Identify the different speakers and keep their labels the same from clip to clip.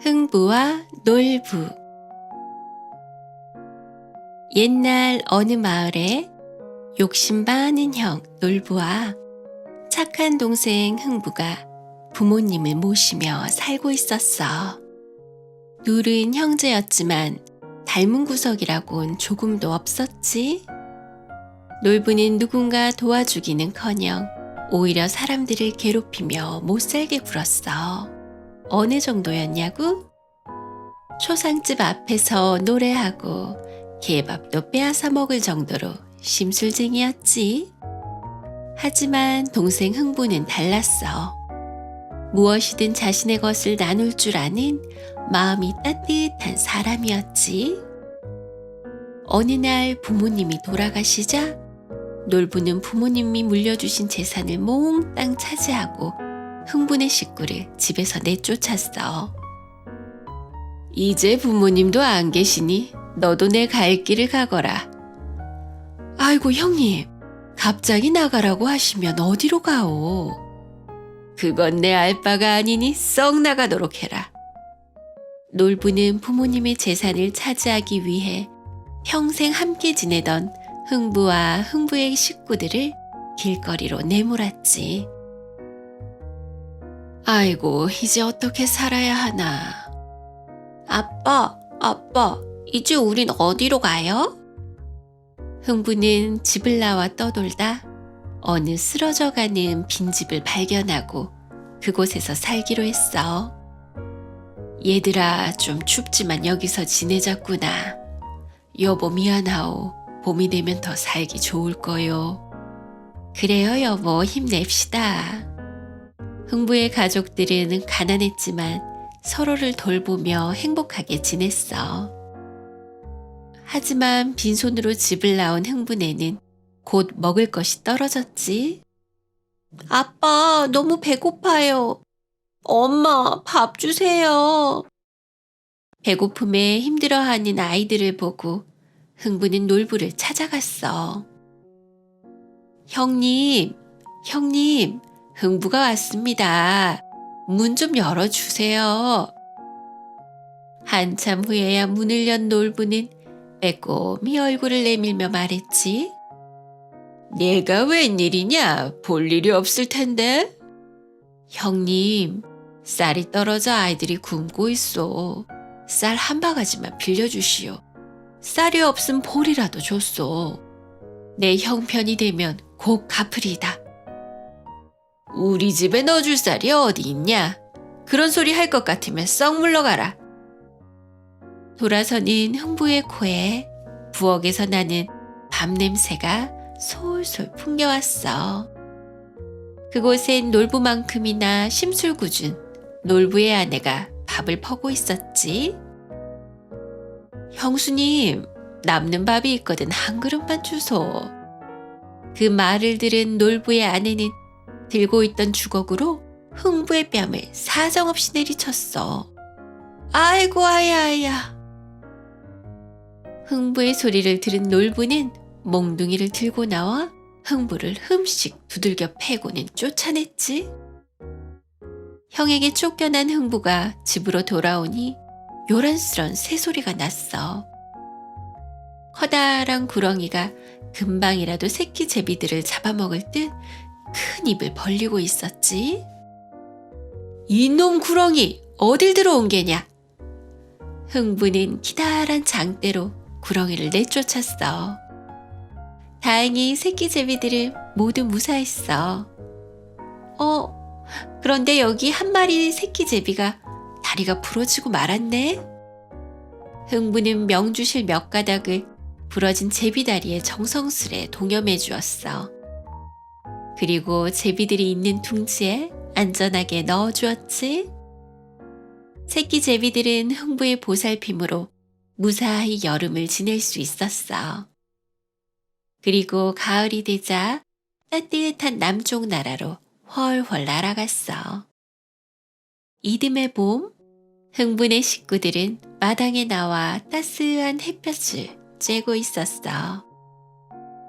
Speaker 1: 흥부와 놀부. 옛날 어느 마을에 욕심 많은 형 놀부와 착한 동생 흥부가 부모님을 모시며 살고 있었어. 둘은 형제였지만 닮은 구석이라곤 조금도 없었지. 놀부는 누군가 도와주기는커녕 오히려 사람들을 괴롭히며 못살게 굴었어. 어느 정도였냐고? 초상집 앞에서 노래하고 개밥도 빼앗아 먹을 정도로 심술쟁이였지. 하지만 동생 흥부는 달랐어. 무엇이든 자신의 것을 나눌 줄 아는 마음이 따뜻한 사람이었지. 어느 날 부모님이 돌아가시자 놀부는 부모님이 물려주신 재산을 몽땅 차지하고 흥분의 식구를 집에서 내쫓았어. 이제 부모님도 안 계시니 너도 내 갈 길을 가거라. 아이고 형님, 갑자기 나가라고 하시면 어디로 가오? 그건 내 알 바가 아니니 썩 나가도록 해라. 놀부는 부모님의 재산을 차지하기 위해 평생 함께 지내던 흥부와 흥부의 식구들을 길거리로 내몰았지. 아이고, 이제 어떻게 살아야 하나. 아빠, 이제 우린 어디로 가요? 흥부는 집을 나와 떠돌다 어느 쓰러져가는 빈집을 발견하고 그곳에서 살기로 했어. 얘들아, 좀 춥지만 여기서 지내자꾸나. 여보 미안하오. 봄이 되면 더 살기 좋을 거요. 그래요 여보, 힘냅시다. 흥부의 가족들은 가난했지만 서로를 돌보며 행복하게 지냈어. 하지만 빈손으로 집을 나온 흥부네는 곧 먹을 것이 떨어졌지. 아빠, 너무 배고파요. 엄마, 밥 주세요. 배고픔에 힘들어하는 아이들을 보고 흥부는 놀부를 찾아갔어. 형님, 흥부가 왔습니다. 문 좀 열어주세요. 한참 후에야 문을 연 놀부는 빼꼼히 얼굴을 내밀며 말했지. 내가 웬일이냐? 볼 일이 없을 텐데. 형님, 쌀이 떨어져 아이들이 굶고 있어. 쌀 한 바가지만 빌려주시오. 쌀이 없음 볼이라도 줬소. 내 형편이 되면 곧 갚으리다. 우리 집에 넣어줄 쌀이 어디 있냐? 그런 소리 할 것 같으면 썩 물러가라. 돌아서는 흥부의 코에 부엌에서 나는 밥 냄새가 솔솔 풍겨왔어. 그곳엔 놀부만큼이나 심술궂은 놀부의 아내가 밥을 퍼고 있었지. 형수님, 남는 밥이 있거든 한 그릇만 주소. 그 말을 들은 놀부의 아내는 들고 있던 주걱으로 흥부의 뺨을 사정없이 내리쳤어. 아이고 아야. 흥부의 소리를 들은 놀부는 몽둥이를 들고 나와 흥부를 흠씩 두들겨 패고는 쫓아냈지. 형에게 쫓겨난 흥부가 집으로 돌아오니 요란스런 새소리가 났어. 커다란 구렁이가 금방이라도 새끼 제비들을 잡아먹을 듯 큰 입을 벌리고 있었지. 이놈 구렁이, 어딜 들어온 게냐? 흥부는 기다란 장대로 구렁이를 내쫓았어. 다행히 새끼 제비들은 모두 무사했어. 그런데 여기 한 마리 새끼 제비가 다리가 부러지고 말았네. 흥부는 명주실 몇 가닥을 부러진 제비다리에 정성스레 동여매 주었어. 그리고 제비들이 있는 둥지에 안전하게 넣어주었지. 새끼 제비들은 흥부의 보살핌으로 무사히 여름을 지낼 수 있었어. 그리고 가을이 되자 따뜻한 남쪽 나라로 훨훨 날아갔어. 이듬해 봄, 흥부네 식구들은 마당에 나와 따스한 햇볕을 쬐고 있었어.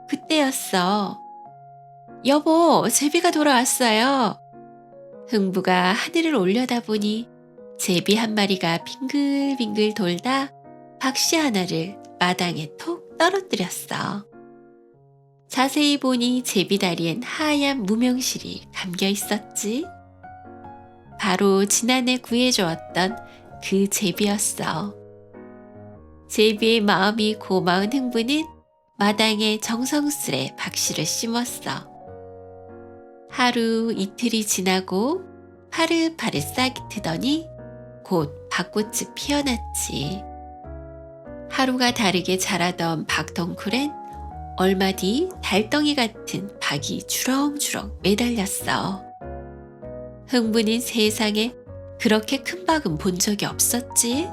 Speaker 1: 그때였어. 여보, 제비가 돌아왔어요. 흥부가 하늘을 올려다보니 제비 한 마리가 빙글빙글 돌다 박씨 하나를 마당에 톡 떨어뜨렸어. 자세히 보니 제비 다리엔 하얀 무명실이 감겨 있었지. 바로 지난해 구해주었던 그 제비였어. 제비의 마음이 고마운 흥부는 마당에 정성스레 박씨를 심었어. 하루 이틀이 지나고 파릇파릇 싹이 트더니 곧 밭꽃이 피어났지. 하루가 다르게 자라던 박덩쿨엔 얼마 뒤 달덩이 같은 박이 주렁주렁 매달렸어. 흥부는 세상에 그렇게 큰 박은 본 적이 없었지.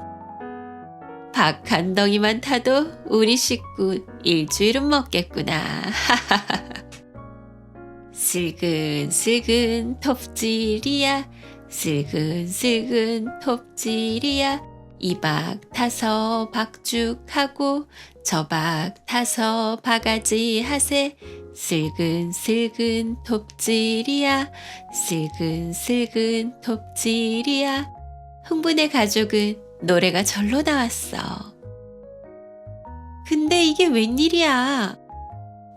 Speaker 1: 박 한 덩이만 타도 우리 식구 일주일은 먹겠구나. 슬근슬근 톱질이야, 슬근슬근 톱질이야. 이 박 타서 박죽하고 저 박 타서 바가지 하세. 슬근슬근 톱질이야, 슬근슬근 톱질이야. 흥분의 가족은 노래가 절로 나왔어. 근데 이게 웬일이야.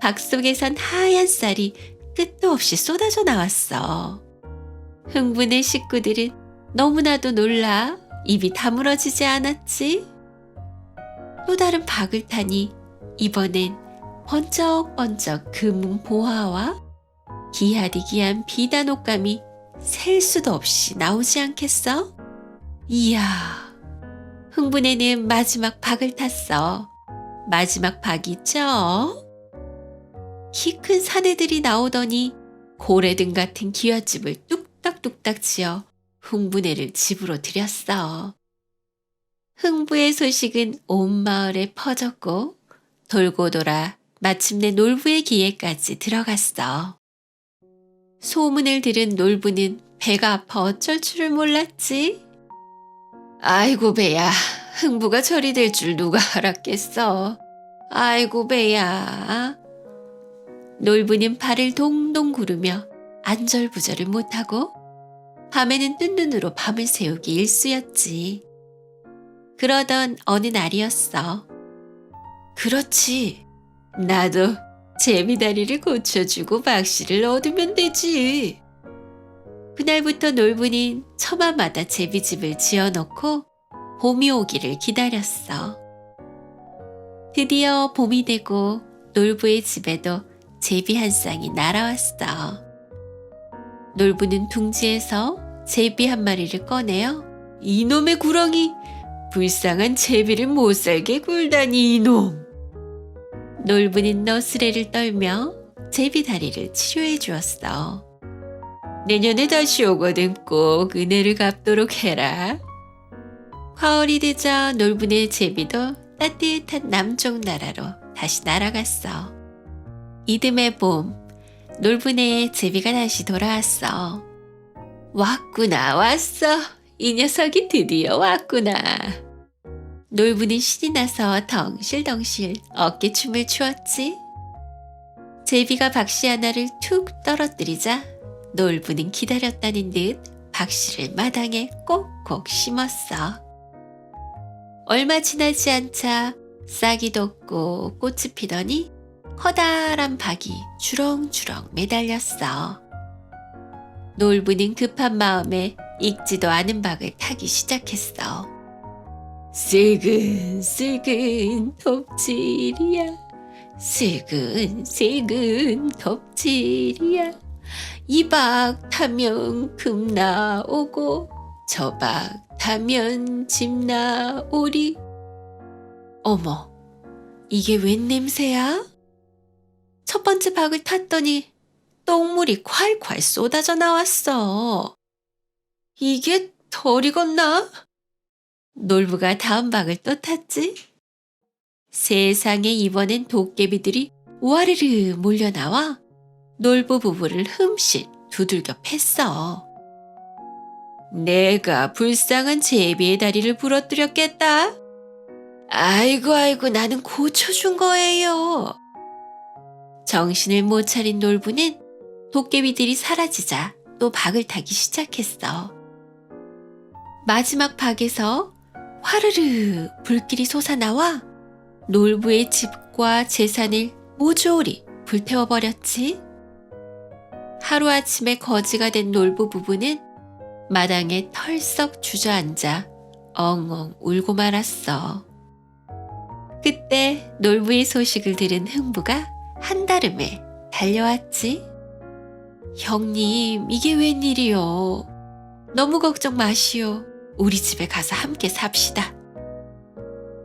Speaker 1: 박 속에선 하얀 쌀이 끝도 없이 쏟아져 나왔어. 흥분의 식구들은 너무나도 놀라 입이 다물어지지 않았지. 또 다른 박을 타니 이번엔 번쩍번쩍 금은 보화와 기하디기한 비단 옷감이 셀 수도 없이 나오지 않겠어? 이야, 흥분에는 마지막 박을 탔어. 마지막 박이죠? 키 큰 사내들이 나오더니 고래등 같은 기와집을 뚝딱뚝딱 지어 흥분애를 집으로 들였어. 흥부의 소식은 온 마을에 퍼졌고 돌고 돌아 마침내 놀부의 귀에까지 들어갔어. 소문을 들은 놀부는 배가 아파 어쩔 줄을 몰랐지. 아이고 배야, 흥부가 저리 될 줄 누가 알았겠어. 아이고 배야. 놀부는 발을 동동 구르며 안절부절을 못하고 밤에는 뜬 눈으로 밤을 새우기 일쑤였지. 그러던 어느 날이었어. 그렇지. 나도 제비다리를 고쳐주고 박씨를 얻으면 되지. 그날부터 놀부는 처마마다 제비집을 지어놓고 봄이 오기를 기다렸어. 드디어 봄이 되고 놀부의 집에도 제비 한 쌍이 날아왔어. 놀부는 둥지에서 제비 한 마리를 꺼내어 이놈의 구렁이, 불쌍한 제비를 못 살게 굴다니 이놈. 놀부는 너스레를 떨며 제비 다리를 치료해 주었어. 내년에 다시 오거든 꼭 은혜를 갚도록 해라. 가을이 되자 놀부네 제비도 따뜻한 남쪽 나라로 다시 날아갔어. 이듬해 봄, 놀부네의 제비가 다시 돌아왔어. 왔구나, 왔어. 이 녀석이 드디어 왔구나. 놀부는 신이 나서 덩실덩실 어깨춤을 추었지. 제비가 박씨 하나를 툭 떨어뜨리자 놀부는 기다렸다는 듯 박씨를 마당에 꼭꼭 심었어. 얼마 지나지 않자 싹이 돋고 꽃이 피더니 커다란 박이 주렁주렁 매달렸어. 놀부는 급한 마음에 익지도 않은 박을 타기 시작했어. 슬근슬근 톱질이야, 슬근슬근 톱질이야. 이 박 타면 금 나오고 저 박 타면 집 나오리. 어머, 이게 웬 냄새야? 첫 번째 박을 탔더니 똥물이 콸콸 쏟아져 나왔어. 이게 덜 익었나? 놀부가 다음 박을 또 탔지. 세상에 이번엔 도깨비들이 우아르르 몰려나와 놀부 부부를 흠칫 두들겨 팼어. 내가 불쌍한 제비의 다리를 부러뜨렸겠다. 아이고 나는 고쳐준 거예요. 정신을 못 차린 놀부는 도깨비들이 사라지자 또 박을 타기 시작했어. 마지막 박에서 화르르 불길이 솟아나와 놀부의 집과 재산을 모조리 불태워버렸지. 하루아침에 거지가 된 놀부 부부는 마당에 털썩 주저앉아 엉엉 울고 말았어. 그때 놀부의 소식을 들은 흥부가 한달음에 달려왔지. 형님, 이게 웬일이요? 너무 걱정 마시오. 우리 집에 가서 함께 삽시다.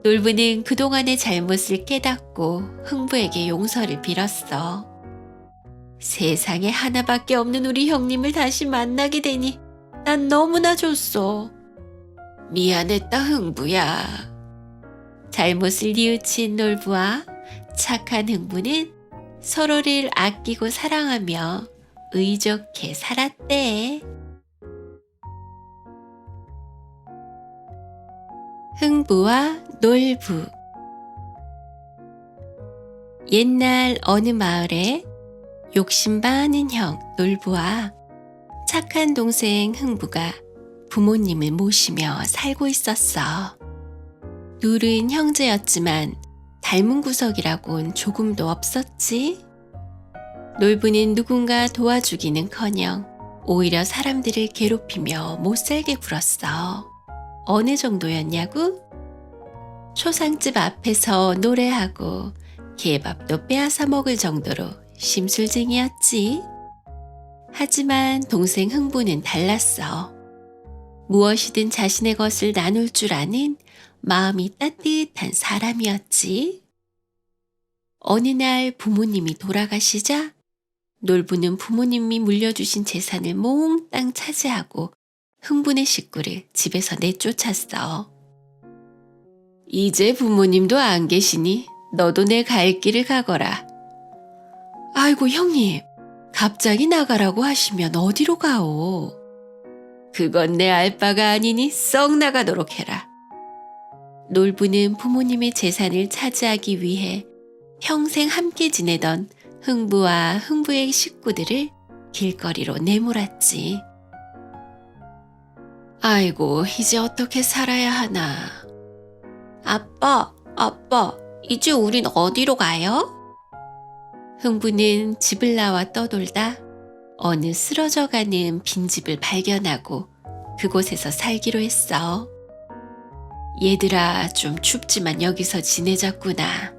Speaker 1: 놀부는 그동안의 잘못을 깨닫고 흥부에게 용서를 빌었어. 세상에 하나밖에 없는 우리 형님을 다시 만나게 되니 난 너무나 좋소. 미안했다, 흥부야. 잘못을 뉘우친 놀부와 착한 흥부는 서로를 아끼고 사랑하며 의좋게 살았대. 흥부와 놀부. 옛날 어느 마을에 욕심 많은 형 놀부와 착한 동생 흥부가 부모님을 모시며 살고 있었어. 둘은 형제였지만 닮은 구석이라곤 조금도 없었지. 놀부는 누군가 도와주기는커녕 오히려 사람들을 괴롭히며 못살게 굴었어. 어느 정도였냐고? 초상집 앞에서 노래하고 개밥도 빼앗아 먹을 정도로 심술쟁이였지. 하지만 동생 흥부는 달랐어. 무엇이든 자신의 것을 나눌 줄 아는 마음이 따뜻한 사람이었지. 어느 날 부모님이 돌아가시자 놀부는 부모님이 물려주신 재산을 몽땅 차지하고 흥분의 식구를 집에서 내쫓았어. 이제 부모님도 안 계시니 너도 내 갈 길을 가거라. 아이고 형님, 갑자기 나가라고 하시면 어디로 가오? 그건 내 알바가 아니니 썩 나가도록 해라. 놀부는 부모님의 재산을 차지하기 위해 평생 함께 지내던 흥부와 흥부의 식구들을 길거리로 내몰았지. 아이고, 이제 어떻게 살아야 하나. 아빠, 이제 우린 어디로 가요? 흥부는 집을 나와 떠돌다 어느 쓰러져가는 빈집을 발견하고 그곳에서 살기로 했어. 얘들아, 좀 춥지만 여기서 지내자꾸나.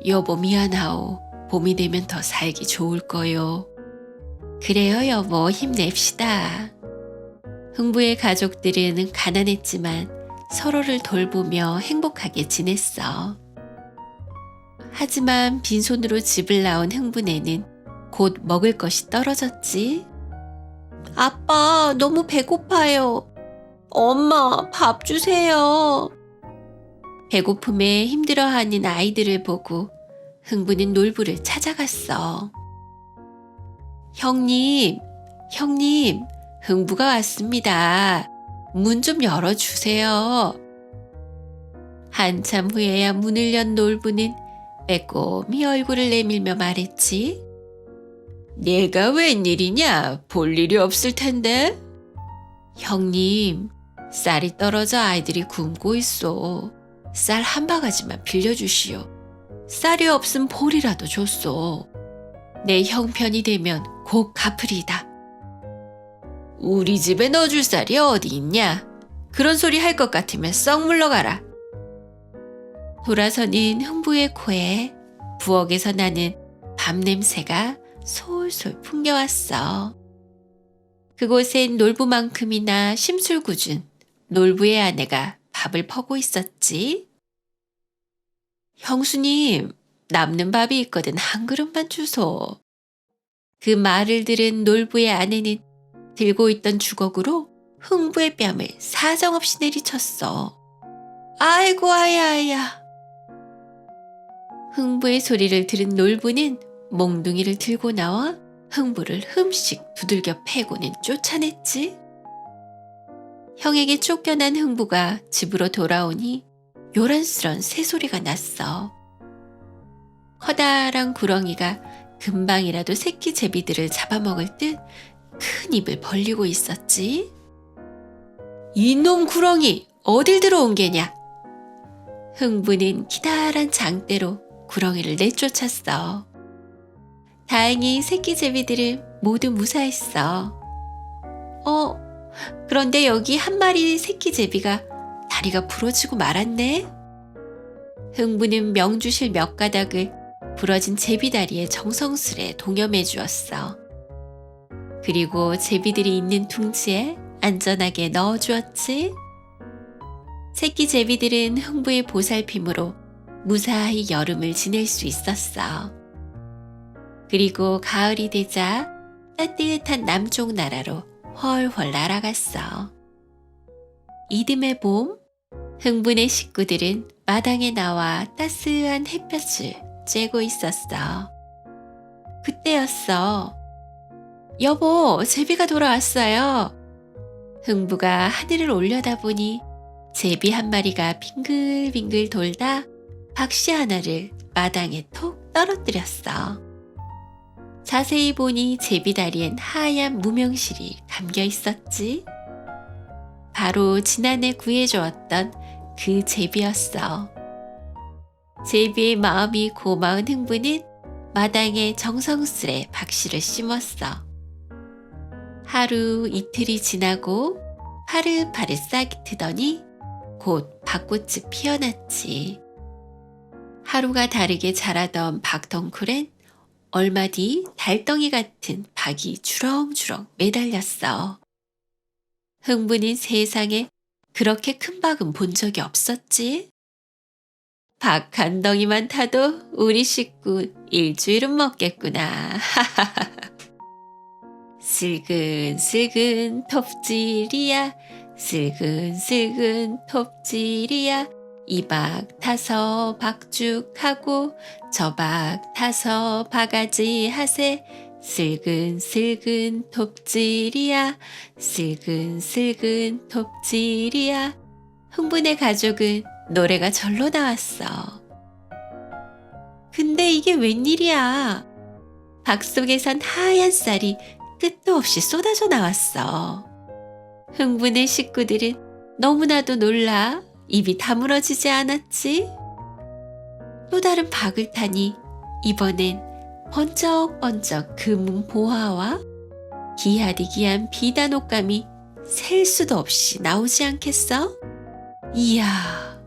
Speaker 1: 여보 미안하오. 봄이 되면 더 살기 좋을 거요. 그래요 여보, 힘냅시다. 흥부의 가족들은 가난했지만 서로를 돌보며 행복하게 지냈어. 하지만 빈손으로 집을 나온 흥부네는 곧 먹을 것이 떨어졌지. 아빠, 너무 배고파요. 엄마, 밥 주세요. 배고픔에 힘들어하는 아이들을 보고 흥부는 놀부를 찾아갔어. 형님, 흥부가 왔습니다. 문 좀 열어주세요. 한참 후에야 문을 연 놀부는 빼꼼히 얼굴을 내밀며 말했지. 내가 웬일이냐? 볼 일이 없을 텐데. 형님, 쌀이 떨어져 아이들이 굶고 있어. 쌀 한 바가지만 빌려주시오. 쌀이 없음 볼이라도 줬소. 내 형편이 되면 곧 갚으리다. 우리 집에 넣어줄 쌀이 어디 있냐? 그런 소리 할 것 같으면 썩 물러가라. 돌아서는 흥부의 코에 부엌에서 나는 밥 냄새가 솔솔 풍겨왔어. 그곳엔 놀부만큼이나 심술궂은 놀부의 아내가 밥을 퍼고 있었지. 형수님, 남는 밥이 있거든 한 그릇만 주소. 그 말을 들은 놀부의 아내는 들고 있던 주걱으로 흥부의 뺨을 사정없이 내리쳤어. 아이고 아야. 흥부의 소리를 들은 놀부는 몽둥이를 들고 나와 흥부를 흠씩 두들겨 패고는 쫓아냈지. 형에게 쫓겨난 흥부가 집으로 돌아오니 요란스런 새소리가 났어. 커다란 구렁이가 금방이라도 새끼 제비들을 잡아먹을 듯 큰 입을 벌리고 있었지. 이놈 구렁이 어딜 들어온 게냐? 흥부는 기다란 장대로 구렁이를 내쫓았어. 다행히 새끼 제비들은 모두 무사했어. 그런데 여기 한 마리 새끼 제비가 다리가 부러지고 말았네. 흥부는 명주실 몇 가닥을 부러진 제비다리에 정성스레 동여매 주었어. 그리고 제비들이 있는 둥지에 안전하게 넣어주었지. 새끼 제비들은 흥부의 보살핌으로 무사히 여름을 지낼 수 있었어. 그리고 가을이 되자 따뜻한 남쪽 나라로 훨훨 날아갔어. 이듬해 봄, 흥분의 식구들은 마당에 나와 따스한 햇볕을 쬐고 있었어. 그때였어. 여보, 제비가 돌아왔어요. 흥부가 하늘을 올려다보니 제비 한 마리가 빙글빙글 돌다 박씨 하나를 마당에 톡 떨어뜨렸어. 자세히 보니 제비 다리엔 하얀 무명실이 감겨 있었지. 바로 지난해 구해주었던 그 제비였어. 제비의 마음이 고마운 흥부는 마당에 정성스레 박씨를 심었어. 하루 이틀이 지나고 파릇파릇 싹이 트더니 곧 밭꽃이 피어났지. 하루가 다르게 자라던 박덩쿨엔 얼마 뒤 달덩이 같은 박이 주렁주렁 매달렸어. 흥부는 세상에 그렇게 큰 박은 본 적이 없었지. 박 한 덩이만 타도 우리 식구 일주일은 먹겠구나. 슬근슬근 톱질이야, 슬근슬근 톱질이야. 이 박 타서 박죽하고 저 박 타서 바가지 하세. 슬근슬근 톱질이야, 슬근슬근 톱질이야. 흥분의 가족은 노래가 절로 나왔어. 근데 이게 웬일이야? 박 속에선 하얀 쌀이 끝도 없이 쏟아져 나왔어. 흥분의 식구들은 너무나도 놀라 입이 다물어지지 않았지. 또 다른 박을 타니 이번엔 번쩍번쩍 금은 보화와 기하디기한 비단 옷감이 셀 수도 없이 나오지 않겠어? 이야,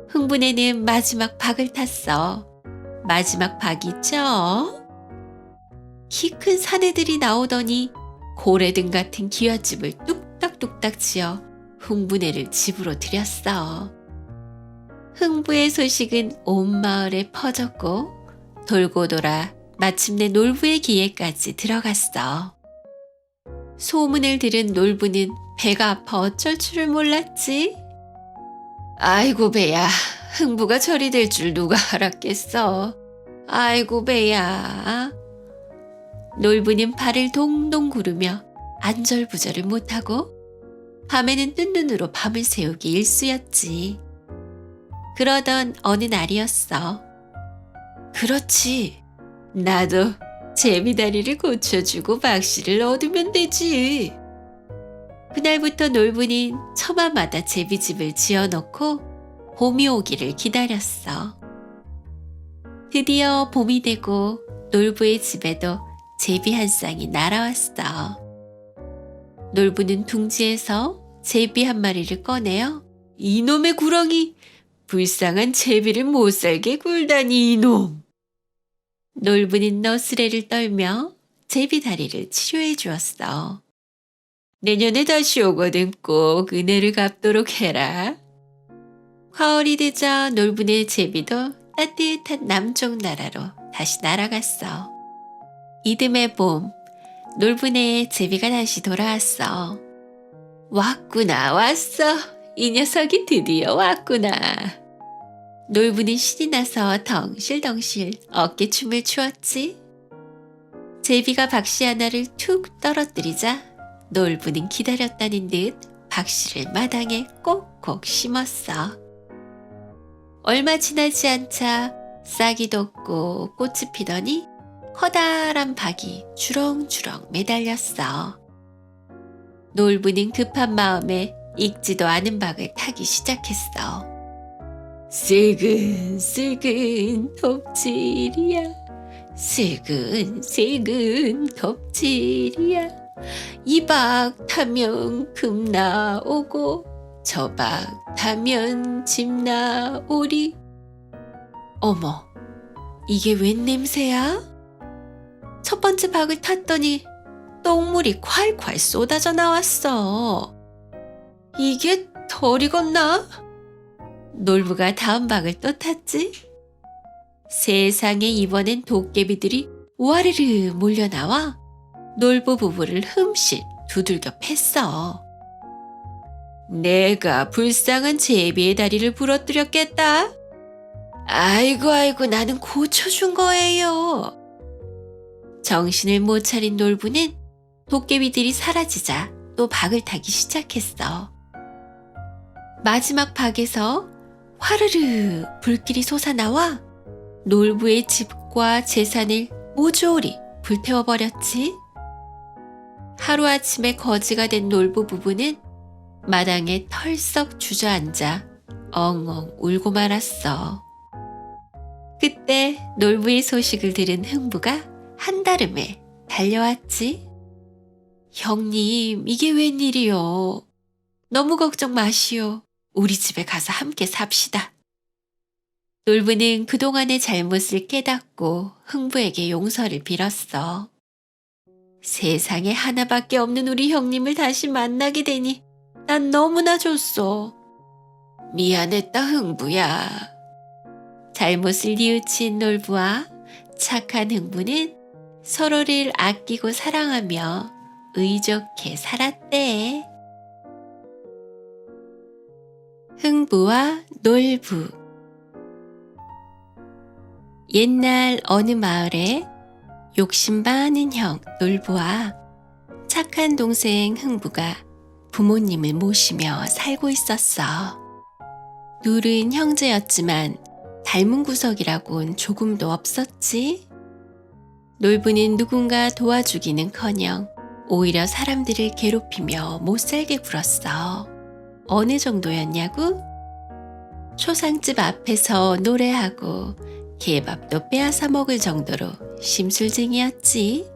Speaker 1: 흥분에는 마지막 박을 탔어. 마지막 박이죠? 키 큰 사내들이 나오더니 고래등 같은 기와집을 뚝딱뚝딱 지어 흥분애를 집으로 들였어. 흥부의 소식은 온 마을에 퍼졌고 돌고 돌아 마침내 놀부의 귀에까지 들어갔어. 소문을 들은 놀부는 배가 아파 어쩔 줄을 몰랐지. 아이고 배야, 흥부가 저리 될 줄 누가 알았겠어. 아이고 배야. 놀부는 발을 동동 구르며 안절부절을 못하고 밤에는 뜬 눈으로 밤을 새우기 일쑤였지. 그러던 어느 날이었어. 그렇지, 나도 제비다리를 고쳐주고 박씨를 얻으면 되지. 그날부터 놀부는 처마마다 제비집을 지어놓고 봄이 오기를 기다렸어. 드디어 봄이 되고 놀부의 집에도 제비 한 쌍이 날아왔어. 놀부는 둥지에서 제비 한 마리를 꺼내어 이놈의 구렁이, 불쌍한 제비를 못살게 굴다니 이놈. 놀부는 너스레를 떨며 제비 다리를 치료해 주었어. 내년에 다시 오거든 꼭 은혜를 갚도록 해라. 가을이 되자 놀부네 제비도 따뜻한 남쪽 나라로 다시 날아갔어. 이듬해 봄, 놀부네의 제비가 다시 돌아왔어. 왔구나, 왔어. 이 녀석이 드디어 왔구나. 놀부는 신이 나서 덩실덩실 어깨춤을 추었지. 제비가 박씨 하나를 툭 떨어뜨리자 놀부는 기다렸다는 듯 박씨를 마당에 꼭꼭 심었어. 얼마 지나지 않자 싹이 돋고 꽃이 피더니 커다란 박이 주렁주렁 매달렸어. 놀부는 급한 마음에 익지도 않은 박을 타기 시작했어. 슬근슬근 톱질이야. 슬근슬근 톱질이야. 이 박 타면 금 나오고 저 박 타면 집 나오리. 어머, 이게 웬 냄새야? 첫 번째 박을 탔더니 똥물이 콸콸 쏟아져 나왔어. 이게 덜 익었나? 놀부가 다음 박을 또 탔지. 세상에, 이번엔 도깨비들이 와르르 몰려나와 놀부 부부를 흠씬 두들겨 팼어. 내가 불쌍한 제비의 다리를 부러뜨렸겠다. 아이고 나는 고쳐준 거예요. 정신을 못 차린 놀부는 도깨비들이 사라지자 또 박을 타기 시작했어. 마지막 박에서 화르르 불길이 솟아나와 놀부의 집과 재산을 모조리 불태워버렸지. 하루아침에 거지가 된 놀부 부부는 마당에 털썩 주저앉아 엉엉 울고 말았어. 그때 놀부의 소식을 들은 흥부가 한달음에 달려왔지. 형님, 이게 웬일이요? 너무 걱정 마시오. 우리 집에 가서 함께 삽시다. 놀부는 그동안의 잘못을 깨닫고 흥부에게 용서를 빌었어. 세상에 하나밖에 없는 우리 형님을 다시 만나게 되니 난 너무나 좋소. 미안했다, 흥부야. 잘못을 뉘우친 놀부와 착한 흥부는 서로를 아끼고 사랑하며 의좋게 살았대. 흥부와 놀부. 옛날 어느 마을에 욕심 많은 형 놀부와 착한 동생 흥부가 부모님을 모시며 살고 있었어. 둘은 형제였지만 닮은 구석이라곤 조금도 없었지. 놀부는 누군가 도와주기는커녕 오히려 사람들을 괴롭히며 못살게 굴었어. 어느 정도였냐고? 초상집 앞에서 노래하고 개밥도 빼앗아 먹을 정도로 심술쟁이였지.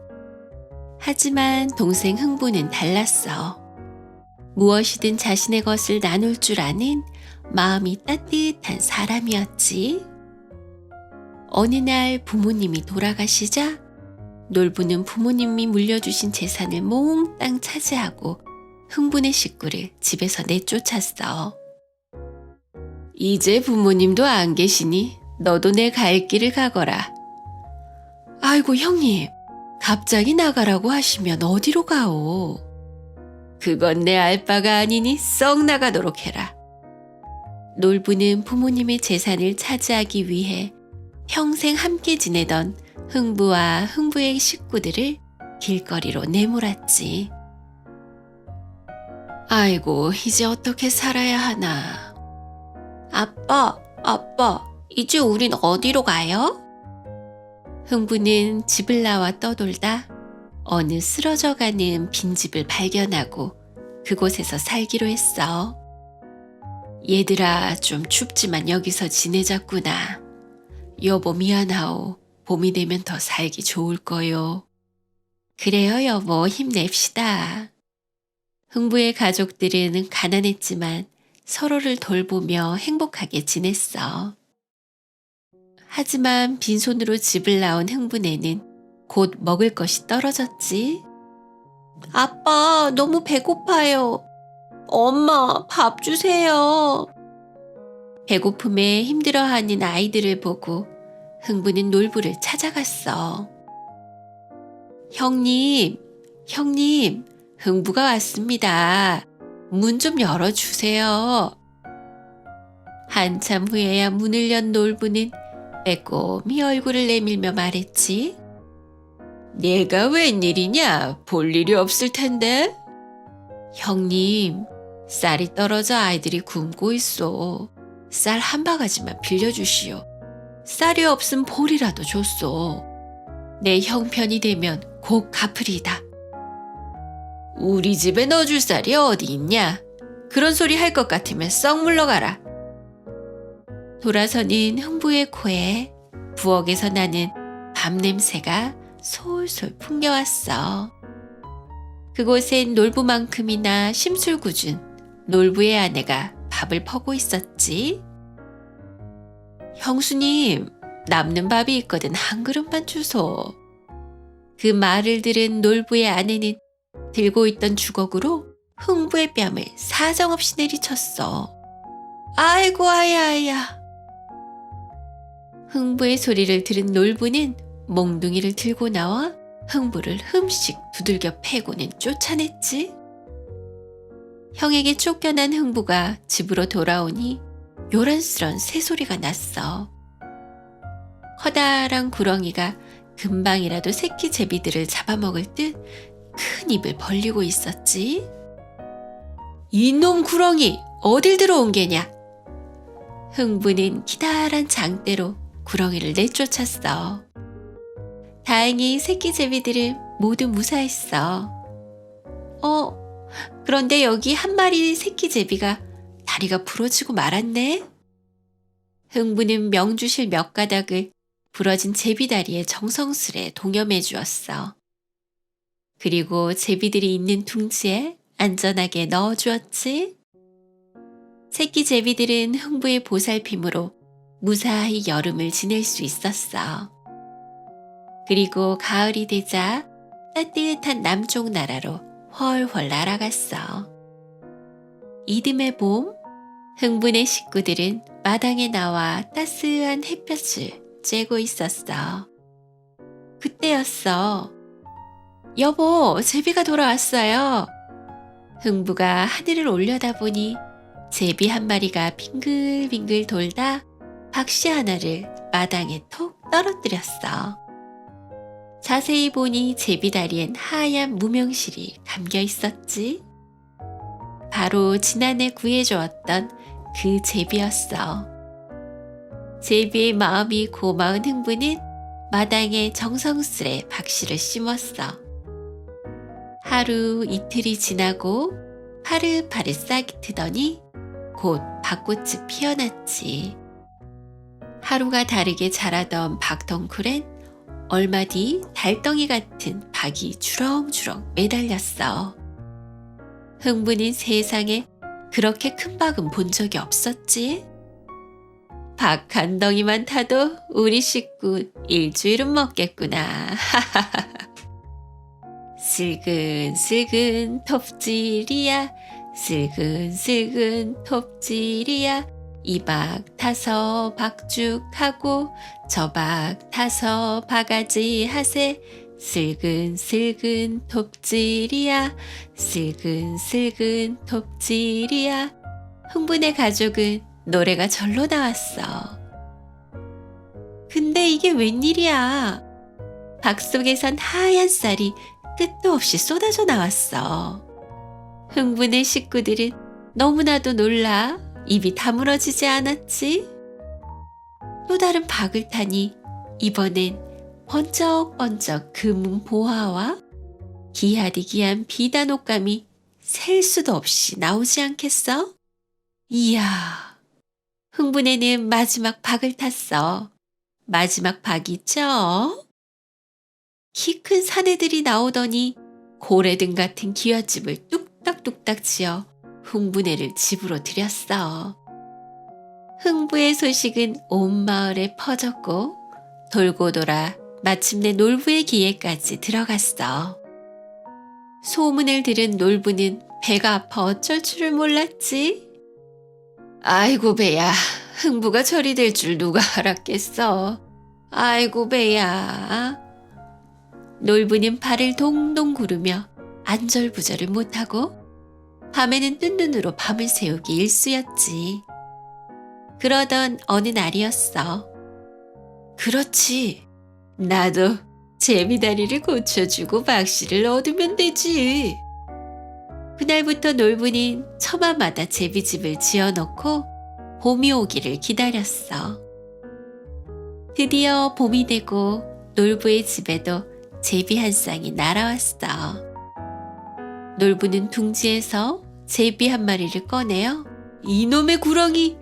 Speaker 1: 하지만 동생 흥부는 달랐어. 무엇이든 자신의 것을 나눌 줄 아는 마음이 따뜻한 사람이었지. 어느 날 부모님이 돌아가시자 놀부는 부모님이 물려주신 재산을 몽땅 차지하고 흥부네 식구를 집에서 내쫓았어. 이제 부모님도 안 계시니 너도 내 갈 길을 가거라. 아이고 형님, 갑자기 나가라고 하시면 어디로 가오? 그건 내 알 바가 아니니 썩 나가도록 해라. 놀부는 부모님의 재산을 차지하기 위해 평생 함께 지내던 흥부와 흥부의 식구들을 길거리로 내몰았지. 아이고, 이제 어떻게 살아야 하나. 아빠, 이제 우린 어디로 가요? 흥부는 집을 나와 떠돌다 어느 쓰러져가는 빈집을 발견하고 그곳에서 살기로 했어. 얘들아, 좀 춥지만 여기서 지내자꾸나. 여보 미안하오. 봄이 되면 더 살기 좋을 거요. 그래요 여보, 힘냅시다. 흥부의 가족들은 가난했지만 서로를 돌보며 행복하게 지냈어. 하지만 빈손으로 집을 나온 흥부네는 곧 먹을 것이 떨어졌지. 아빠, 너무 배고파요. 엄마, 밥 주세요. 배고픔에 힘들어하는 아이들을 보고 흥부는 놀부를 찾아갔어. 형님, 흥부가 왔습니다. 문 좀 열어주세요. 한참 후에야 문을 연 놀부는 빼꼼히 얼굴을 내밀며 말했지. 내가 웬일이냐? 볼 일이 없을 텐데. 형님, 쌀이 떨어져 아이들이 굶고 있어. 쌀 한 바가지만 빌려주시오. 쌀이 없음 볼이라도 줬소. 내 형편이 되면 곧 갚으리다. 우리 집에 넣어줄 쌀이 어디 있냐? 그런 소리 할 것 같으면 썩 물러가라. 돌아서는 흥부의 코에 부엌에서 나는 밥 냄새가 솔솔 풍겨왔어. 그곳엔 놀부만큼이나 심술궂은 놀부의 아내가 밥을 퍼고 있었지. 형수님, 남는 밥이 있거든 한 그릇만 주소. 그 말을 들은 놀부의 아내는 들고 있던 주걱으로 흥부의 뺨을 사정없이 내리쳤어. 아이고 아야. 흥부의 소리를 들은 놀부는 몽둥이를 들고 나와 흥부를 흠씩 두들겨 패고는 쫓아냈지. 형에게 쫓겨난 흥부가 집으로 돌아오니 요란스런 새소리가 났어. 커다란 구렁이가 금방이라도 새끼 제비들을 잡아먹을 듯 큰 입을 벌리고 있었지. 이놈 구렁이 어딜 들어온 게냐? 흥부는 기다란 장대로 구렁이를 내쫓았어. 다행히 새끼 제비들은 모두 무사했어. 그런데 여기 한 마리 새끼 제비가 다리가 부러지고 말았네. 흥부는 명주실 몇 가닥을 부러진 제비다리에 정성스레 동여매 주었어. 그리고 제비들이 있는 둥지에 안전하게 넣어주었지. 새끼 제비들은 흥부의 보살핌으로 무사히 여름을 지낼 수 있었어. 그리고 가을이 되자 따뜻한 남쪽 나라로 훨훨 날아갔어. 이듬해 봄, 흥분의 식구들은 마당에 나와 따스한 햇볕을 쬐고 있었어. 그때였어. 여보, 제비가 돌아왔어요. 흥부가 하늘을 올려다보니 제비 한 마리가 빙글빙글 돌다 박씨 하나를 마당에 톡 떨어뜨렸어. 자세히 보니 제비 다리엔 하얀 무명실이 감겨 있었지. 바로 지난해 구해주었던 그 제비였어. 제비의 마음이 고마운 흥부는 마당에 정성스레 박씨를 심었어. 하루 이틀이 지나고 파릇파릇 싹이 트더니 곧 밭꽃이 피어났지. 하루가 다르게 자라던 박덩쿨엔 얼마 뒤 달덩이 같은 박이 주렁주렁 매달렸어. 흥부는 세상에 그렇게 큰 박은 본 적이 없었지. 박 한 덩이만 타도 우리 식구 일주일은 먹겠구나. 슬근슬근 톱질이야, 슬근슬근 톱질이야. 이 박 타서 박죽하고 저 박 타서 바가지 하세. 슬근슬근 톱질이야, 슬근슬근 톱질이야. 흥분의 가족은 노래가 절로 나왔어. 근데 이게 웬일이야? 박 속에선 하얀 쌀이 끝도 없이 쏟아져 나왔어. 흥분의 식구들은 너무나도 놀라 입이 다물어지지 않았지. 또 다른 박을 타니 이번엔 번쩍번쩍 금은 보화와 기하디기한 비단 옷감이 셀 수도 없이 나오지 않겠어? 이야, 흥분에는 마지막 박을 탔어. 마지막 박이 키 큰 사내들이 나오더니 고래등 같은 기와집을 뚝딱뚝딱 지어 흥분애를 집으로 들였어. 흥부의 소식은 온 마을에 퍼졌고 돌고 돌아 마침내 놀부의 귀에까지 들어갔어. 소문을 들은 놀부는 배가 아파 어쩔 줄을 몰랐지. 아이고 배야, 흥부가 저리 될 줄 누가 알았겠어. 아이고 배야. 놀부는 발을 동동 구르며 안절부절을 못하고 밤에는 뜬 눈으로 밤을 새우기 일쑤였지. 그러던 어느 날이었어. 그렇지, 나도 제비다리를 고쳐주고 박씨를 얻으면 되지. 그날부터 놀부는 처마마다 제비집을 지어놓고 봄이 오기를 기다렸어. 드디어 봄이 되고 놀부의 집에도 제비 한 쌍이 날아왔어. 놀부는 둥지에서 제비 한 마리를 꺼내어 이놈의 구렁이!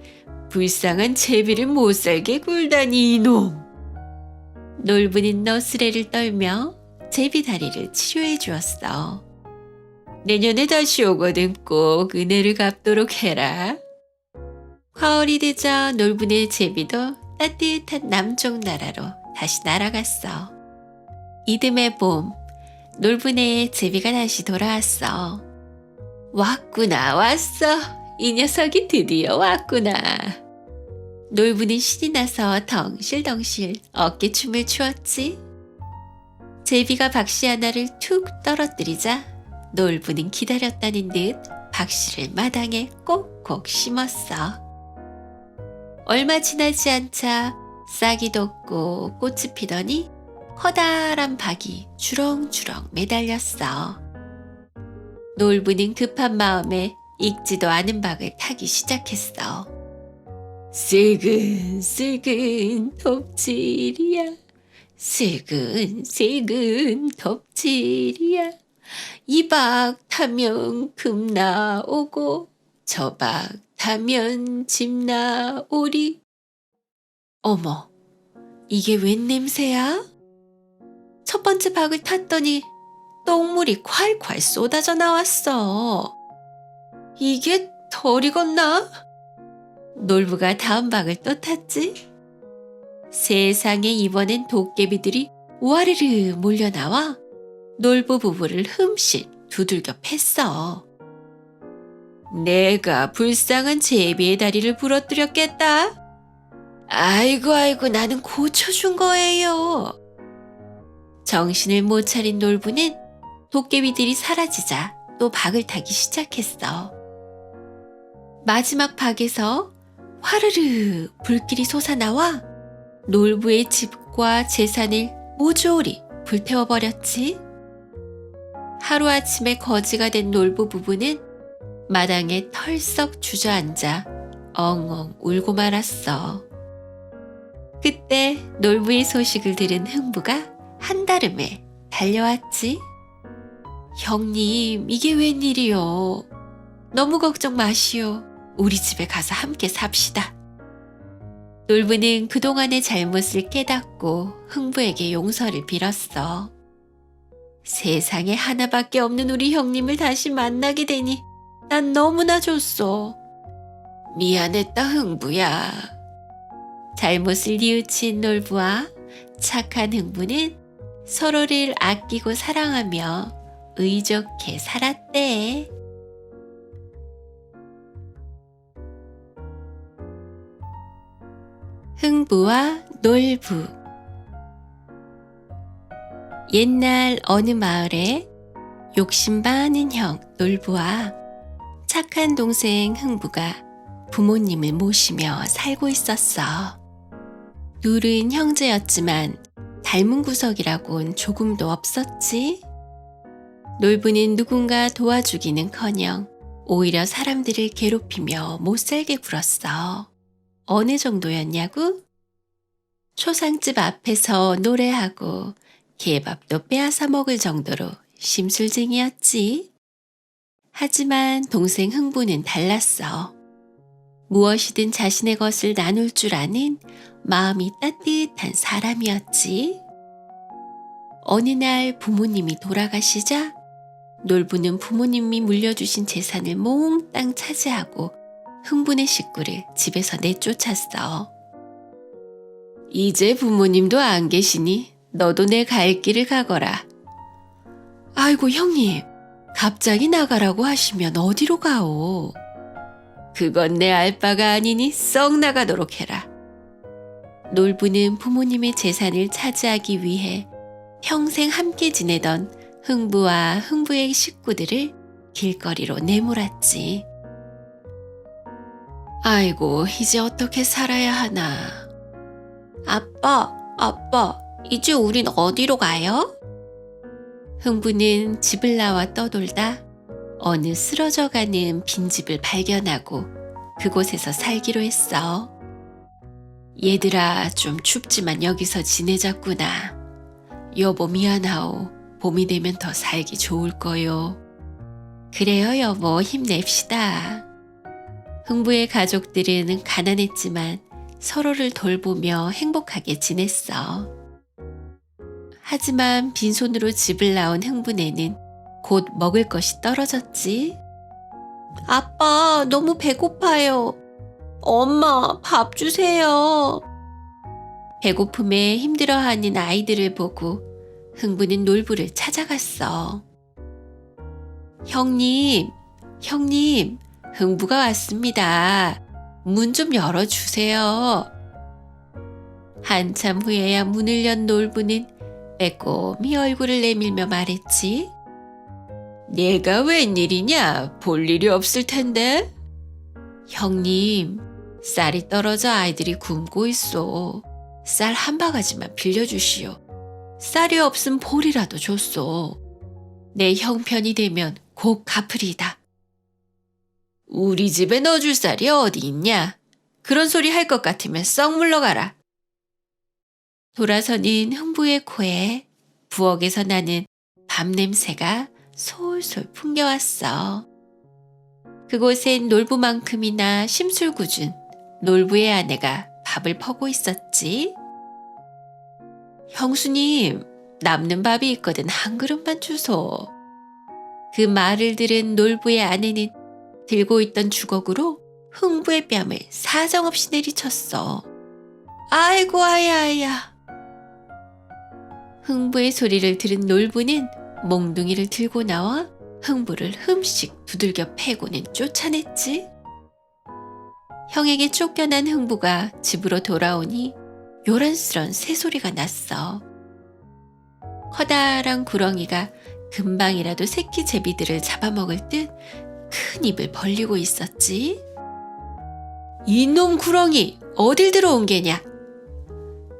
Speaker 1: 불쌍한 제비를 못살게 굴다니 이놈! 놀부는 너스레를 떨며 제비 다리를 치료해 주었어. 내년에 다시 오거든 꼭 은혜를 갚도록 해라. 가을이 되자 놀부네 제비도 따뜻한 남쪽 나라로 다시 날아갔어. 이듬해 봄, 놀부네의 제비가 다시 돌아왔어. 왔구나, 왔어. 이 녀석이 드디어 왔구나. 놀부는 신이 나서 덩실덩실 어깨춤을 추었지. 제비가 박씨 하나를 툭 떨어뜨리자 놀부는 기다렸다는 듯 박씨를 마당에 꼭꼭 심었어. 얼마 지나지 않자 싹이 돋고 꽃이 피더니 커다란 박이 주렁주렁 매달렸어. 놀부는 급한 마음에 익지도 않은 박을 타기 시작했어. 슬근슬근 톱질이야. 슬근슬근 톱질이야. 이 박 타면 금 나오고 저 박 타면 집 나오리. 어머, 이게 웬 냄새야? 첫 번째 박을 탔더니 똥물이 콸콸 쏟아져 나왔어. 이게 덜 익었나? 놀부가 다음 박을 또 탔지. 세상에 이번엔 도깨비들이 와르르 몰려나와 놀부 부부를 흠씬 두들겨 팼어. 내가 불쌍한 제비의 다리를 부러뜨렸겠다. 아이고 나는 고쳐준 거예요. 정신을 못 차린 놀부는 도깨비들이 사라지자 또 박을 타기 시작했어. 마지막 박에서 화르르 불길이 솟아나와 놀부의 집과 재산을 모조리 불태워버렸지. 하루아침에 거지가 된 놀부 부부는 마당에 털썩 주저앉아 엉엉 울고 말았어. 그때 놀부의 소식을 들은 흥부가 한달음에 달려왔지. 형님, 이게 웬일이요? 너무 걱정 마시오. 우리 집에 가서 함께 삽시다. 놀부는 그동안의 잘못을 깨닫고 흥부에게 용서를 빌었어. 세상에 하나밖에 없는 우리 형님을 다시 만나게 되니 난 너무나 좋소. 미안했다, 흥부야. 잘못을 뉘우친 놀부와 착한 흥부는 서로를 아끼고 사랑하며 의좋게 살았대. 흥부와 놀부. 옛날 어느 마을에 욕심 많은 형 놀부와 착한 동생 흥부가 부모님을 모시며 살고 있었어. 둘은 형제였지만 닮은 구석이라곤 조금도 없었지. 놀부는 누군가 도와주기는커녕 오히려 사람들을 괴롭히며 못살게 굴었어. 어느 정도였냐고? 초상집 앞에서 노래하고 개밥도 빼앗아 먹을 정도로 심술쟁이였지. 하지만 동생 흥부는 달랐어. 무엇이든 자신의 것을 나눌 줄 아는 마음이 따뜻한 사람이었지. 어느 날 부모님이 돌아가시자 놀부는 부모님이 물려주신 재산을 몽땅 차지하고 흥부네 식구를 집에서 내쫓았어. 이제 부모님도 안 계시니 너도 내 갈 길을 가거라. 아이고 형님, 갑자기 나가라고 하시면 어디로 가오? 그건 내 알바가 아니니 썩 나가도록 해라. 놀부는 부모님의 재산을 차지하기 위해 평생 함께 지내던 흥부와 흥부의 식구들을 길거리로 내몰았지. 아이고, 이제 어떻게 살아야 하나. 아빠, 이제 우린 어디로 가요? 흥부는 집을 나와 떠돌다 어느 쓰러져가는 빈집을 발견하고 그곳에서 살기로 했어. 얘들아, 좀 춥지만 여기서 지내자꾸나. 여보 미안하오. 봄이 되면 더 살기 좋을 거요. 그래요, 여보. 힘냅시다. 흥부의 가족들은 가난했지만 서로를 돌보며 행복하게 지냈어. 하지만 빈손으로 집을 나온 흥부네는 곧 먹을 것이 떨어졌지. 아빠, 너무 배고파요. 엄마, 밥 주세요. 배고픔에 힘들어하는 아이들을 보고 흥부는 놀부를 찾아갔어. 형님, 흥부가 왔습니다. 문 좀 열어주세요. 한참 후에야 문을 연 놀부는 빼꼼히 얼굴을 내밀며 말했지. 내가 웬일이냐? 볼 일이 없을 텐데. 형님, 쌀이 떨어져 아이들이 굶고 있어. 쌀 한 바가지만 빌려주시오. 쌀이 없음 볼이라도 줬소. 내 형편이 되면 곧 갚으리다. 우리 집에 넣어줄 쌀이 어디 있냐? 그런 소리 할 것 같으면 썩 물러가라. 돌아서는 흥부의 코에 부엌에서 나는 밥 냄새가 솔솔 풍겨왔어. 그곳엔 놀부만큼이나 심술궂은 놀부의 아내가 밥을 퍼고 있었지. 형수님, 남는 밥이 있거든 한 그릇만 주소. 그 말을 들은 놀부의 아내는 들고 있던 주걱으로 흥부의 뺨을 사정없이 내리쳤어. 아이고 아야. 흥부의 소리를 들은 놀부는 몽둥이를 들고 나와 흥부를 흠씩 두들겨 패고는 쫓아냈지. 형에게 쫓겨난 흥부가 집으로 돌아오니 요란스런 새소리가 났어. 커다란 구렁이가 금방이라도 새끼 제비들을 잡아먹을 듯 큰 입을 벌리고 있었지. 이놈 구렁이 어딜 들어온 게냐?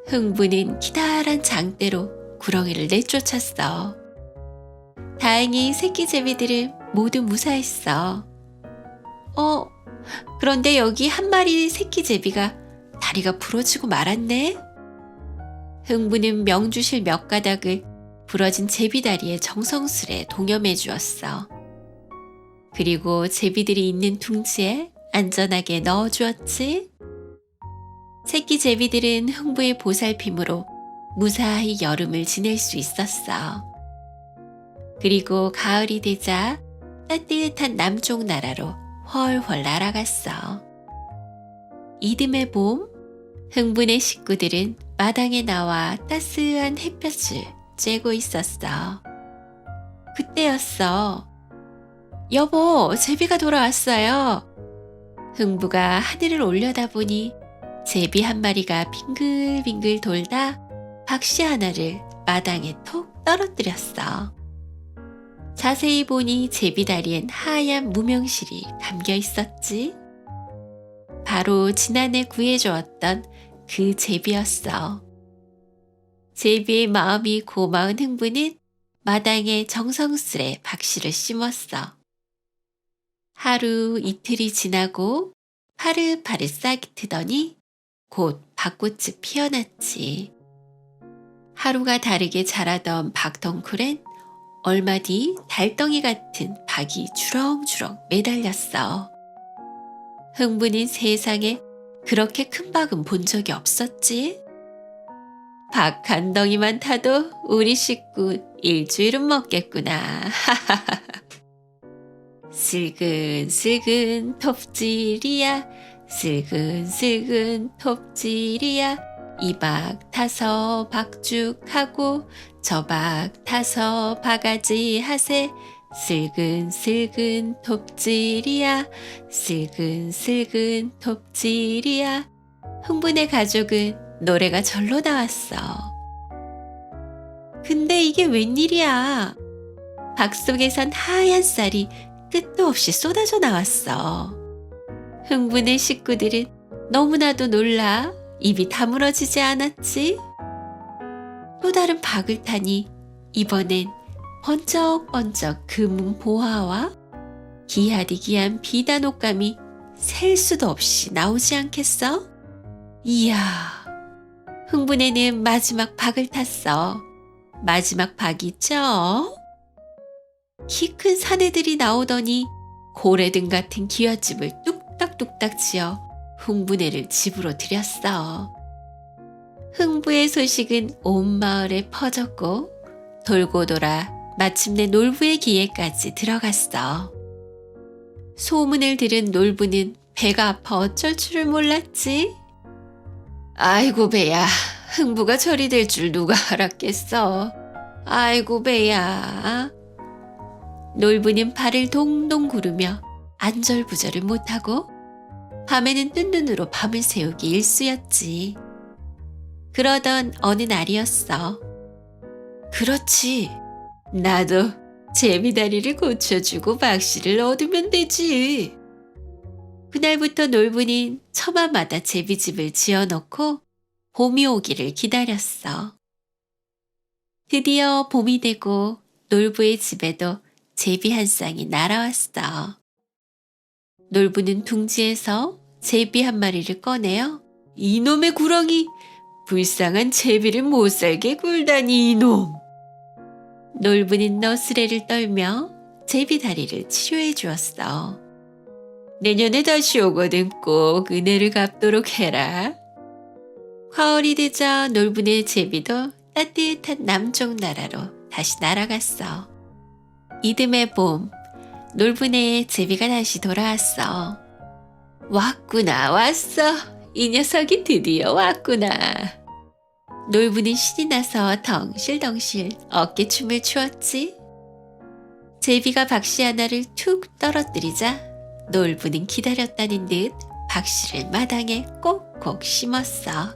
Speaker 1: 흥부는 기다란 장대로 구렁이를 내쫓았어. 다행히 새끼 제비들은 모두 무사했어. 그런데 여기 한 마리 새끼 제비가 다리가 부러지고 말았네. 흥부는 명주실 몇 가닥을 부러진 제비다리에 정성스레 동여매 주었어. 그리고 제비들이 있는 둥지에 안전하게 넣어주었지. 새끼 제비들은 흥부의 보살핌으로 무사히 여름을 지낼 수 있었어. 그리고 가을이 되자 따뜻한 남쪽 나라로 훨훨 날아갔어. 이듬해 봄, 흥부네 식구들은 마당에 나와 따스한 햇볕을 쬐고 있었어. 그때였어. 여보, 제비가 돌아왔어요. 흥부가 하늘을 올려다보니 제비 한 마리가 빙글빙글 돌다 박씨 하나를 마당에 톡 떨어뜨렸어. 자세히 보니 제비 다리엔 하얀 무명실이 감겨 있었지. 바로 지난해 구해주었던 그 제비였어. 제비의 마음이 고마운 흥부는 마당에 정성스레 박씨를 심었어. 하루 이틀이 지나고 파릇파릇 싹이 트더니 곧 밭꽃이 피어났지. 하루가 다르게 자라던 박덩쿨엔 얼마 뒤 달덩이 같은 박이 주렁주렁 매달렸어. 흥부는 세상에 그렇게 큰 박은 본 적이 없었지. 박 한 덩이만 타도 우리 식구 일주일은 먹겠구나. 슬근슬근 톱질이야, 슬근슬근 톱질이야. 이 박 타서 박죽하고 저 박 타서 바가지 하세. 슬근슬근 톱질이야, 슬근슬근 톱질이야. 흥부네 가족은 노래가 절로 나왔어. 근데 이게 웬일이야? 박 속에선 하얀 쌀이 끝도 없이 쏟아져 나왔어. 흥부네 식구들은 너무나도 놀라 입이 다물어지지 않았지. 또 다른 박을 타니 이번엔 번쩍번쩍 금은 보화와 기하디기한 비단 옷감이 셀 수도 없이 나오지 않겠어? 이야, 흥부네는 마지막 박을 탔어. 마지막 박이죠? 키 큰 사내들이 나오더니 고래등 같은 기와집을 뚝딱뚝딱 지어 흥부네를 집으로 들였어. 흥부의 소식은 온 마을에 퍼졌고 돌고 돌아 마침내 놀부의 귀에까지 들어갔어. 소문을 들은 놀부는 배가 아파 어쩔 줄을 몰랐지. 아이고 배야, 흥부가 저리 될 줄 누가 알았겠어. 아이고 배야. 놀부는 발을 동동 구르며 안절부절을 못하고 밤에는 뜬 눈으로 밤을 새우기 일쑤였지. 그러던 어느 날이었어. 그렇지. 나도 제비다리를 고쳐주고 박씨를 얻으면 되지. 그날부터 놀부는 처마마다 제비집을 지어놓고 봄이 오기를 기다렸어. 드디어 봄이 되고 놀부의 집에도 제비 한 쌍이 날아왔어. 놀부는 둥지에서 제비 한 마리를 꺼내어 이놈의 구렁이! 불쌍한 제비를 못살게 굴다니 이놈! 놀부는 너스레를 떨며 제비 다리를 치료해 주었어. 내년에 다시 오거든 꼭 은혜를 갚도록 해라. 가을이 되자 놀부네 제비도 따뜻한 남쪽 나라로 다시 날아갔어. 이듬해 봄, 놀부네의 제비가 다시 돌아왔어. 왔구나, 왔어. 이 녀석이 드디어 왔구나. 놀부는 신이 나서 덩실덩실 어깨춤을 추었지. 제비가 박씨 하나를 툭 떨어뜨리자 놀부는 기다렸다는 듯 박씨를 마당에 꼭꼭 심었어.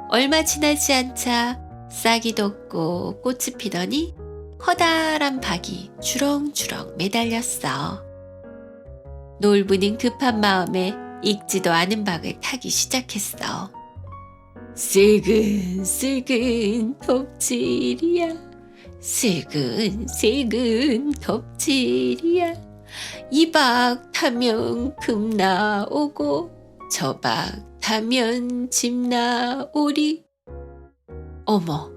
Speaker 1: 얼마 지나지 않자 싹이 돋고 꽃이 피더니 커다란 박이 주렁주렁 매달렸어. 놀부는 급한 마음에 익지도 않은 박을 타기 시작했어. 슬근슬근 톱질이야. 슬근슬근 톱질이야. 이 박 타면 금 나오고 저 박 타면 집 나오리. 어머,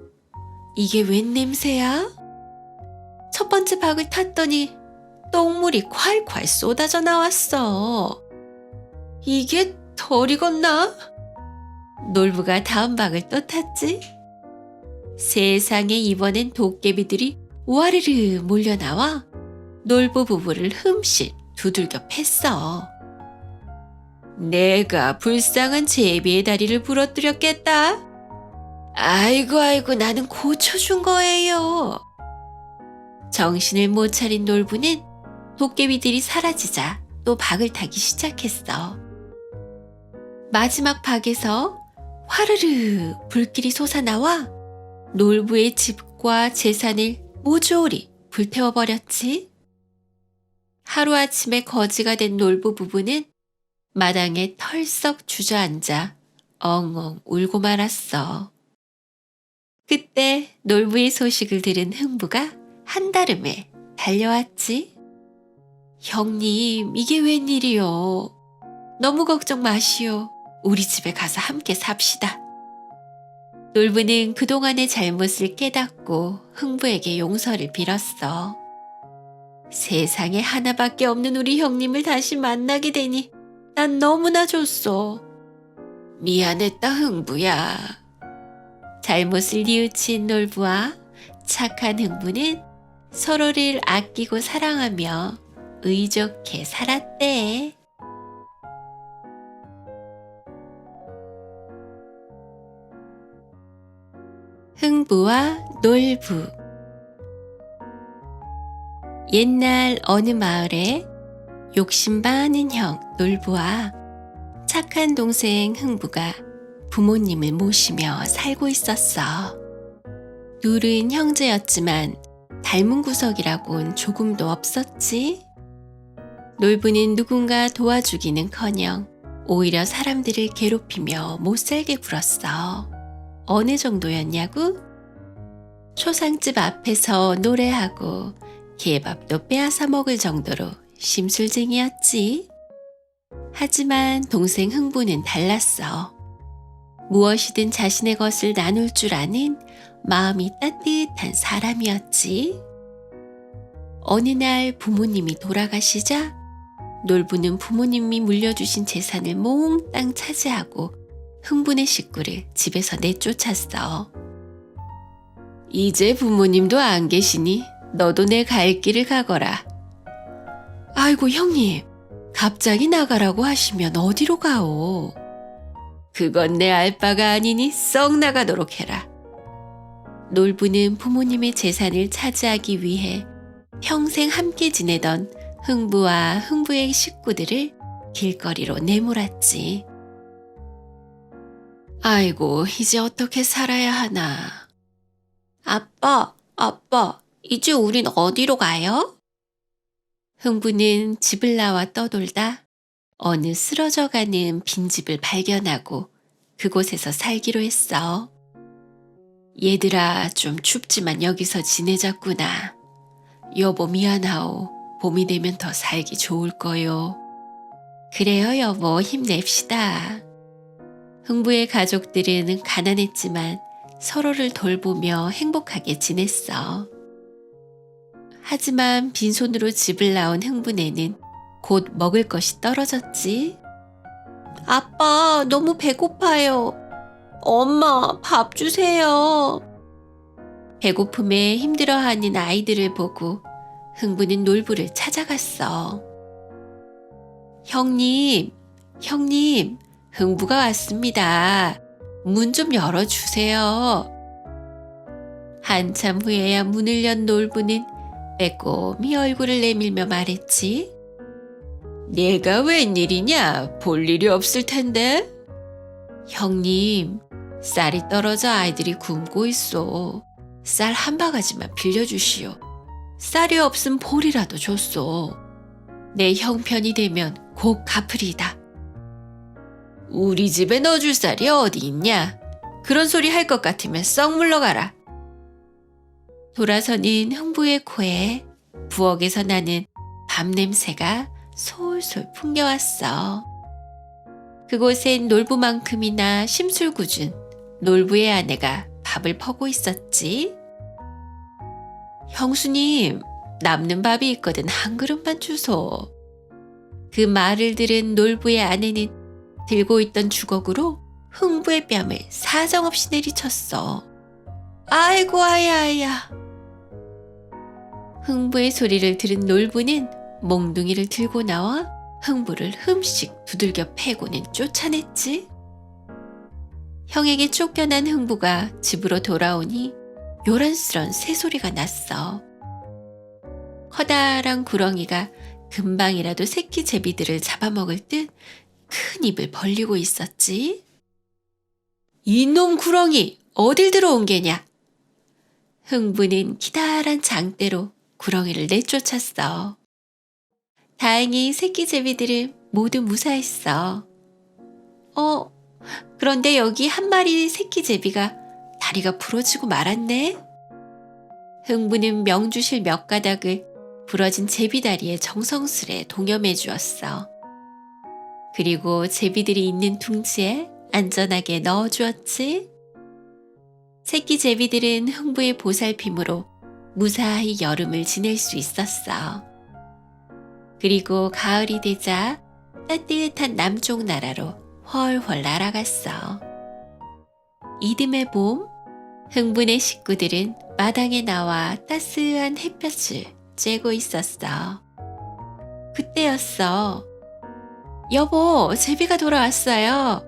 Speaker 1: 이게 웬 냄새야? 첫 번째 박을 탔더니 똥물이 콸콸 쏟아져 나왔어. 이게 덜 익었나? 놀부가 다음 박을 또 탔지. 세상에 이번엔 도깨비들이 와르르 몰려나와 놀부 부부를 흠씬 두들겨 팼어. 내가 불쌍한 제비의 다리를 부러뜨렸겠다. 아이고 나는 고쳐준 거예요. 정신을 못 차린 놀부는 도깨비들이 사라지자 또 박을 타기 시작했어. 마지막 박에서 화르르 불길이 솟아나와 놀부의 집과 재산을 모조리 불태워버렸지. 하루아침에 거지가 된 놀부 부부는 마당에 털썩 주저앉아 엉엉 울고 말았어. 그때 놀부의 소식을 들은 흥부가 한달음에 달려왔지. 형님, 이게 웬일이요? 너무 걱정 마시오. 우리 집에 가서 함께 삽시다. 놀부는 그동안의 잘못을 깨닫고 흥부에게 용서를 빌었어. 세상에 하나밖에 없는 우리 형님을 다시 만나게 되니 난 너무나 좋소. 미안했다 흥부야. 잘못을 뉘우친 놀부와 착한 흥부는 서로를 아끼고 사랑하며 의좋게 살았대. 흥부와 놀부. 옛날 어느 마을에 욕심 많은 형 놀부와 착한 동생 흥부가 부모님을 모시며 살고 있었어. 둘은 형제였지만 닮은 구석이라곤 조금도 없었지. 놀부는 누군가 도와주기는커녕 오히려 사람들을 괴롭히며 못살게 굴었어. 어느 정도였냐고? 초상집 앞에서 노래하고 개밥도 빼앗아 먹을 정도로 심술쟁이였지. 하지만 동생 흥부는 달랐어. 무엇이든 자신의 것을 나눌 줄 아는 마음이 따뜻한 사람이었지. 어느 날 부모님이 돌아가시자 놀부는 부모님이 물려주신 재산을 몽땅 차지하고 흥분의 식구를 집에서 내쫓았어. 이제 부모님도 안 계시니 너도 내 갈 길을 가거라. 아이고 형님, 갑자기 나가라고 하시면 어디로 가오? 그건 내 알바가 아니니 썩 나가도록 해라. 놀부는 부모님의 재산을 차지하기 위해 평생 함께 지내던 흥부와 흥부의 식구들을 길거리로 내몰았지. 아이고, 이제 어떻게 살아야 하나. 아빠, 이제 우린 어디로 가요? 흥부는 집을 나와 떠돌다 어느 쓰러져가는 빈집을 발견하고 그곳에서 살기로 했어. 얘들아, 좀 춥지만 여기서 지내자꾸나. 여보 미안하오. 봄이 되면 더 살기 좋을 거요. 그래요 여보, 힘냅시다. 흥부의 가족들은 가난했지만 서로를 돌보며 행복하게 지냈어. 하지만 빈손으로 집을 나온 흥부네는 곧 먹을 것이 떨어졌지. 아빠, 너무 배고파요. 엄마, 밥 주세요. 배고픔에 힘들어하는 아이들을 보고 흥부는 놀부를 찾아갔어. 형님, 흥부가 왔습니다. 문 좀 열어주세요. 한참 후에야 문을 연 놀부는 빼꼼히 얼굴을 내밀며 말했지. 내가 웬일이냐? 볼 일이 없을 텐데. 형님, 쌀이 떨어져 아이들이 굶고 있어. 쌀 한 바가지만 빌려주시오. 쌀이 없음 볼이라도 줬소. 내 형편이 되면 곧 갚으리다. 우리 집에 넣어줄 쌀이 어디 있냐? 그런 소리 할 것 같으면 썩 물러가라. 돌아서는 흥부의 코에 부엌에서 나는 밥 냄새가 솔솔 풍겨왔어. 그곳엔 놀부만큼이나 심술궂은 놀부의 아내가 밥을 퍼고 있었지. 형수님, 남는 밥이 있거든 한 그릇만 주소. 그 말을 들은 놀부의 아내는 들고 있던 주걱으로 흥부의 뺨을 사정없이 내리쳤어. 아이고 아야. 흥부의 소리를 들은 놀부는 몽둥이를 들고 나와 흥부를 흠씩 두들겨 패고는 쫓아냈지. 형에게 쫓겨난 흥부가 집으로 돌아오니 요란스런 새소리가 났어. 커다란 구렁이가 금방이라도 새끼 제비들을 잡아먹을 듯 큰 입을 벌리고 있었지. 이놈 구렁이 어딜 들어온 게냐? 흥부는 기다란 장대로 구렁이를 내쫓았어. 다행히 새끼 제비들은 모두 무사했어. 그런데 여기 한 마리 새끼 제비가 다리가 부러지고 말았네. 흥부는 명주실 몇 가닥을 부러진 제비다리에 정성스레 동여매 주었어. 그리고 제비들이 있는 둥지에 안전하게 넣어주었지. 새끼 제비들은 흥부의 보살핌으로 무사히 여름을 지낼 수 있었어. 그리고 가을이 되자 따뜻한 남쪽 나라로 훨훨 날아갔어. 이듬해 봄, 흥부네 식구들은 마당에 나와 따스한 햇볕을 쬐고 있었어. 그때였어. 여보, 제비가 돌아왔어요.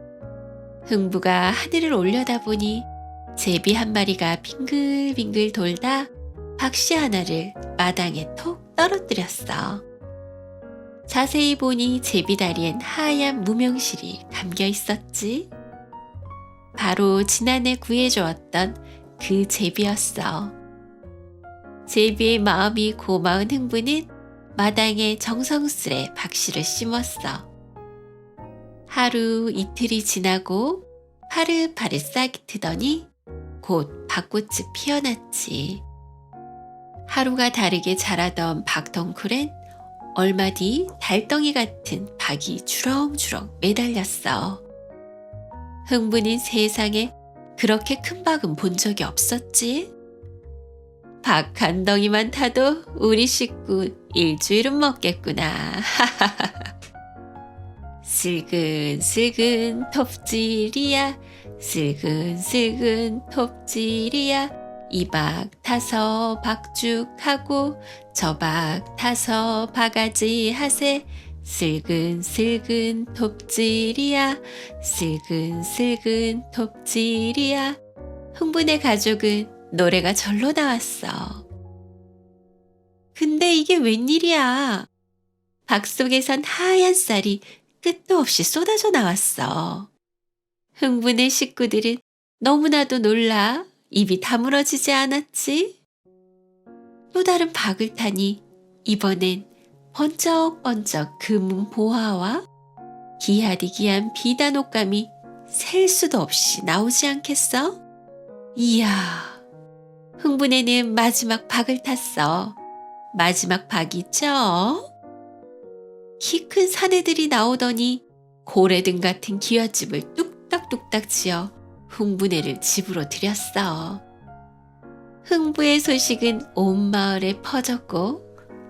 Speaker 1: 흥부가 하늘을 올려다보니 제비 한 마리가 빙글빙글 돌다 박씨 하나를 마당에 톡 떨어뜨렸어. 자세히 보니 제비 다리엔 하얀 무명실이 감겨 있었지. 바로 지난해 구해주었던 그 제비였어. 제비의 마음이 고마운 흥부는 마당에 정성스레 박씨를 심었어. 하루 이틀이 지나고 파릇파릇 싹이 트더니 곧 밭꽃이 피어났지. 하루가 다르게 자라던 박덩쿨엔 얼마 뒤 달덩이 같은 박이 주렁주렁 매달렸어. 흥부는 세상에 그렇게 큰 박은 본 적이 없었지. 밥 한 덩이만 타도 우리 식구 일주일은 먹겠구나. 슬근슬근 톱질이야. 슬근슬근 톱질이야. 이 박 타서 박죽하고 저 박 타서 바가지 하세. 슬근슬근 톱질이야. 슬근슬근 톱질이야. 흥분의 가족은 노래가 절로 나왔어. 근데 이게 웬일이야. 박 속에선 하얀 쌀이 끝도 없이 쏟아져 나왔어. 흥분의 식구들은 너무나도 놀라 입이 다물어지지 않았지. 또 다른 박을 타니 이번엔 번쩍번쩍 금은 보화와 기하디기한 비단 옷감이 셀 수도 없이 나오지 않겠어? 이야, 흥분에는 마지막 박을 탔어. 마지막 박이 키 큰 사내들이 나오더니 고래등 같은 기와집을 뚝딱뚝딱 지어 흥분회를 집으로 들였어. 흥부의 소식은 온 마을에 퍼졌고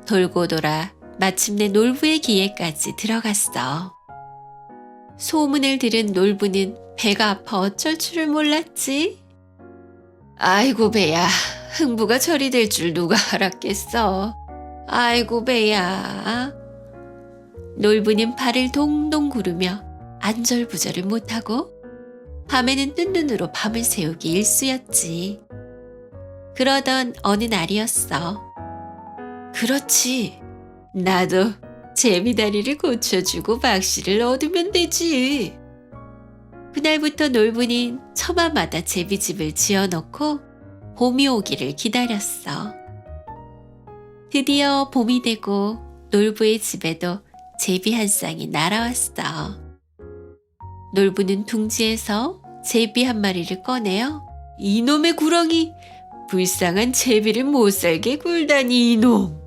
Speaker 1: 돌고 돌아 마침내 놀부의 귀에까지 들어갔어. 소문을 들은 놀부는 배가 아파 어쩔 줄을 몰랐지. 아이고 배야, 흥부가 저리 될 줄 누가 알았겠어. 아이고 배야. 놀부는 발을 동동 구르며 안절부절을 못하고 밤에는 뜬 눈으로 밤을 새우기 일쑤였지. 그러던 어느 날이었어. 그렇지. 나도 제비다리를 고쳐주고 박씨를 얻으면 되지. 그날부터 놀부는 처마마다 제비집을 지어놓고 봄이 오기를 기다렸어. 드디어 봄이 되고 놀부의 집에도 제비 한 쌍이 날아왔어. 놀부는 둥지에서 제비 한 마리를 꺼내어 이놈의 구렁이, 불쌍한 제비를 못살게 굴다니 이놈.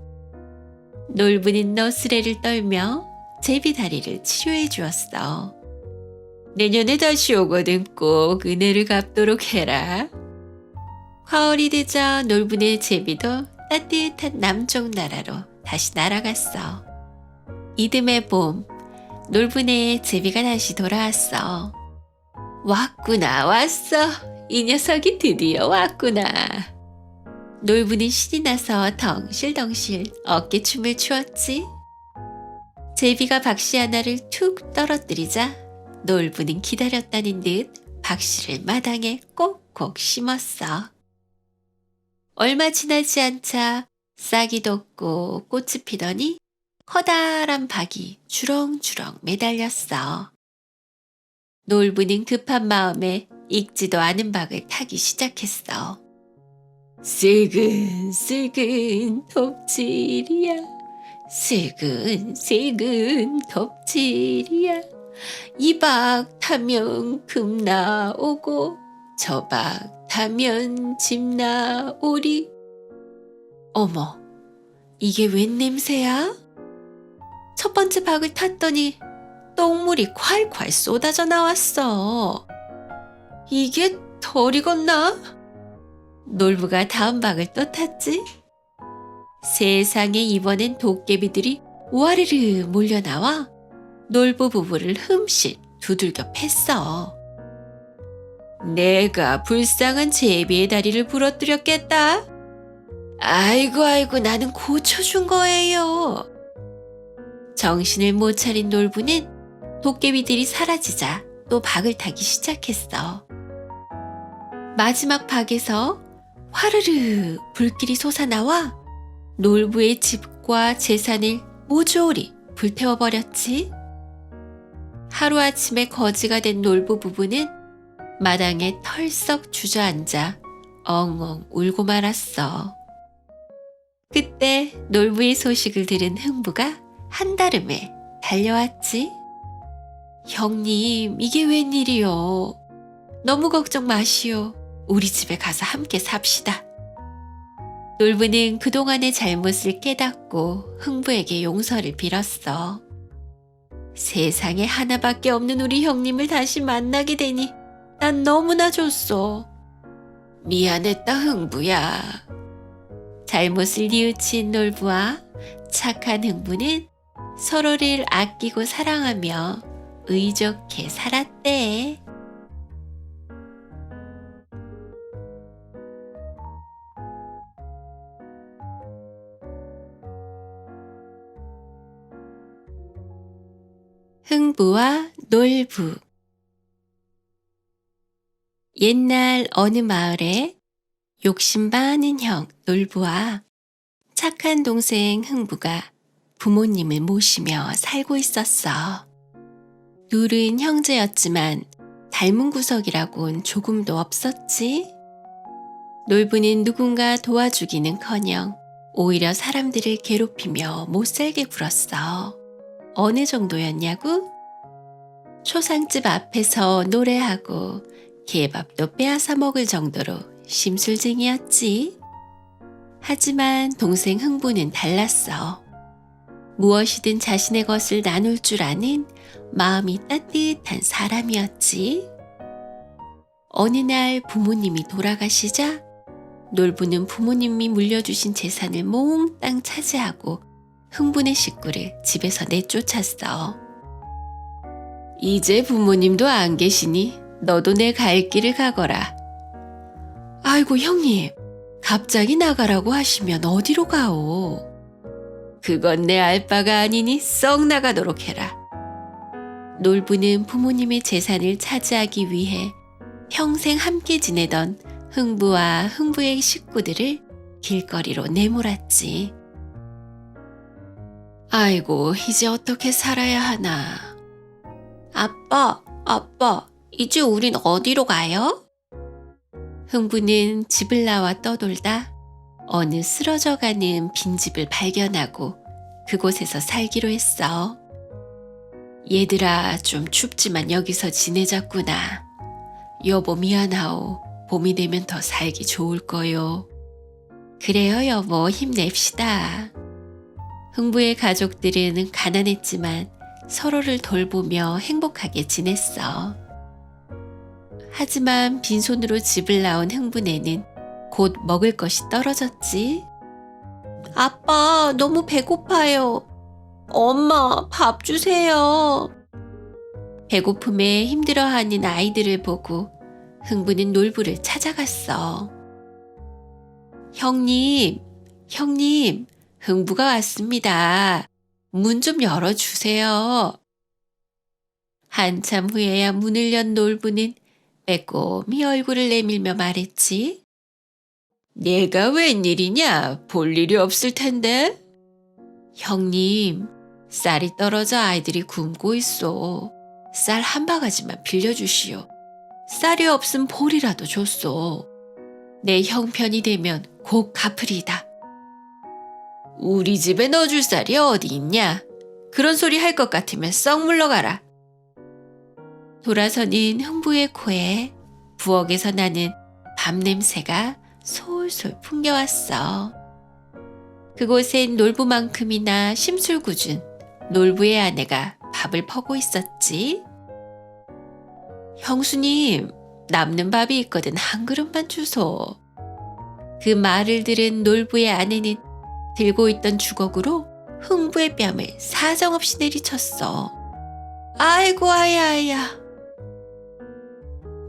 Speaker 1: 놀부는 너스레를 떨며 제비 다리를 치료해 주었어. 내년에 다시 오거든 꼭 은혜를 갚도록 해라. 가을이 되자 놀부네 제비도 따뜻한 남쪽 나라로 다시 날아갔어. 이듬해 봄, 놀부네의 제비가 다시 돌아왔어. 왔구나, 왔어. 이 녀석이 드디어 왔구나. 놀부는 신이 나서 덩실덩실 어깨춤을 추었지. 제비가 박씨 하나를 툭 떨어뜨리자 놀부는 기다렸다는 듯 박씨를 마당에 꼭꼭 심었어. 얼마 지나지 않자 싹이 돋고 꽃이 피더니 커다란 박이 주렁주렁 매달렸어. 놀부는 급한 마음에 익지도 않은 박을 타기 시작했어. 슬근슬근 톱질이야. 슬근슬근 톱질이야. 이 박 타면 금 나오고 저 박 타면 집 나오리. 어머, 이게 웬 냄새야? 첫 번째 박을 탔더니 똥물이 콸콸 쏟아져 나왔어. 이게 덜 익었나? 놀부가 다음 박을 또 탔지. 세상에 이번엔 도깨비들이 우아르르 몰려나와 놀부 부부를 흠씬 두들겨 팼어. 내가 불쌍한 제비의 다리를 부러뜨렸겠다. 아이고 나는 고쳐준 거예요. 정신을 못 차린 놀부는 도깨비들이 사라지자 또 박을 타기 시작했어. 마지막 박에서 화르르 불길이 솟아나와 놀부의 집과 재산을 모조리 불태워버렸지. 하루아침에 거지가 된 놀부 부부는 마당에 털썩 주저앉아 엉엉 울고 말았어. 그때 놀부의 소식을 들은 흥부가 한달음에 달려왔지. 형님, 이게 웬일이요? 너무 걱정 마시오. 우리 집에 가서 함께 삽시다. 놀부는 그동안의 잘못을 깨닫고 흥부에게 용서를 빌었어. 세상에 하나밖에 없는 우리 형님을 다시 만나게 되니 난 너무나 좋소. 미안했다, 흥부야. 잘못을 뉘우친 놀부와 착한 흥부는 서로를 아끼고 사랑하며 의좋게 살았대. 흥부와 놀부. 옛날 어느 마을에 욕심 많은 형 놀부와 착한 동생 흥부가 부모님을 모시며 살고 있었어. 둘은 형제였지만 닮은 구석이라곤 조금도 없었지. 놀부는 누군가 도와주기는커녕 오히려 사람들을 괴롭히며 못살게 굴었어. 어느 정도였냐고? 초상집 앞에서 노래하고 개밥도 빼앗아 먹을 정도로 심술쟁이였지. 하지만 동생 흥부는 달랐어. 무엇이든 자신의 것을 나눌 줄 아는 마음이 따뜻한 사람이었지. 어느 날 부모님이 돌아가시자 놀부는 부모님이 물려주신 재산을 몽땅 차지하고 흥부네 식구를 집에서 내쫓았어. 이제 부모님도 안 계시니 너도 내 갈 길을 가거라. 아이고 형님, 갑자기 나가라고 하시면 어디로 가오? 그건 내 알바가 아니니 썩 나가도록 해라. 놀부는 부모님의 재산을 차지하기 위해 평생 함께 지내던 흥부와 흥부의 식구들을 길거리로 내몰았지. 아이고, 이제 어떻게 살아야 하나. 아빠, 이제 우린 어디로 가요? 흥부는 집을 나와 떠돌다 어느 쓰러져가는 빈집을 발견하고 그곳에서 살기로 했어. 얘들아, 좀 춥지만 여기서 지내자꾸나. 여보 미안하오. 봄이 되면 더 살기 좋을 거요. 그래요 여보, 힘냅시다. 흥부의 가족들은 가난했지만 서로를 돌보며 행복하게 지냈어. 하지만 빈손으로 집을 나온 흥부네는 곧 먹을 것이 떨어졌지. 아빠, 너무 배고파요. 엄마, 밥 주세요. 배고픔에 힘들어하는 아이들을 보고 흥부는 놀부를 찾아갔어. 형님, 흥부가 왔습니다. 문 좀 열어주세요. 한참 후에야 문을 연 놀부는 빼꼼히 얼굴을 내밀며 말했지. 내가 웬일이냐? 볼 일이 없을 텐데. 형님, 쌀이 떨어져 아이들이 굶고 있어. 쌀 한 바가지만 빌려주시오. 쌀이 없음 볼이라도 줬소. 내 형편이 되면 곧 갚으리다. 우리 집에 넣어줄 쌀이 어디 있냐? 그런 소리 할 것 같으면 썩 물러가라. 돌아서는 흥부의 코에 부엌에서 나는 밥 냄새가 솔솔 풍겨왔어. 그곳엔 놀부만큼이나 심술궂은 놀부의 아내가 밥을 퍼고 있었지. 형수님, 남는 밥이 있거든 한 그릇만 주소. 그 말을 들은 놀부의 아내는 들고 있던 주걱으로 흥부의 뺨을 사정없이 내리쳤어. 아이고 아야.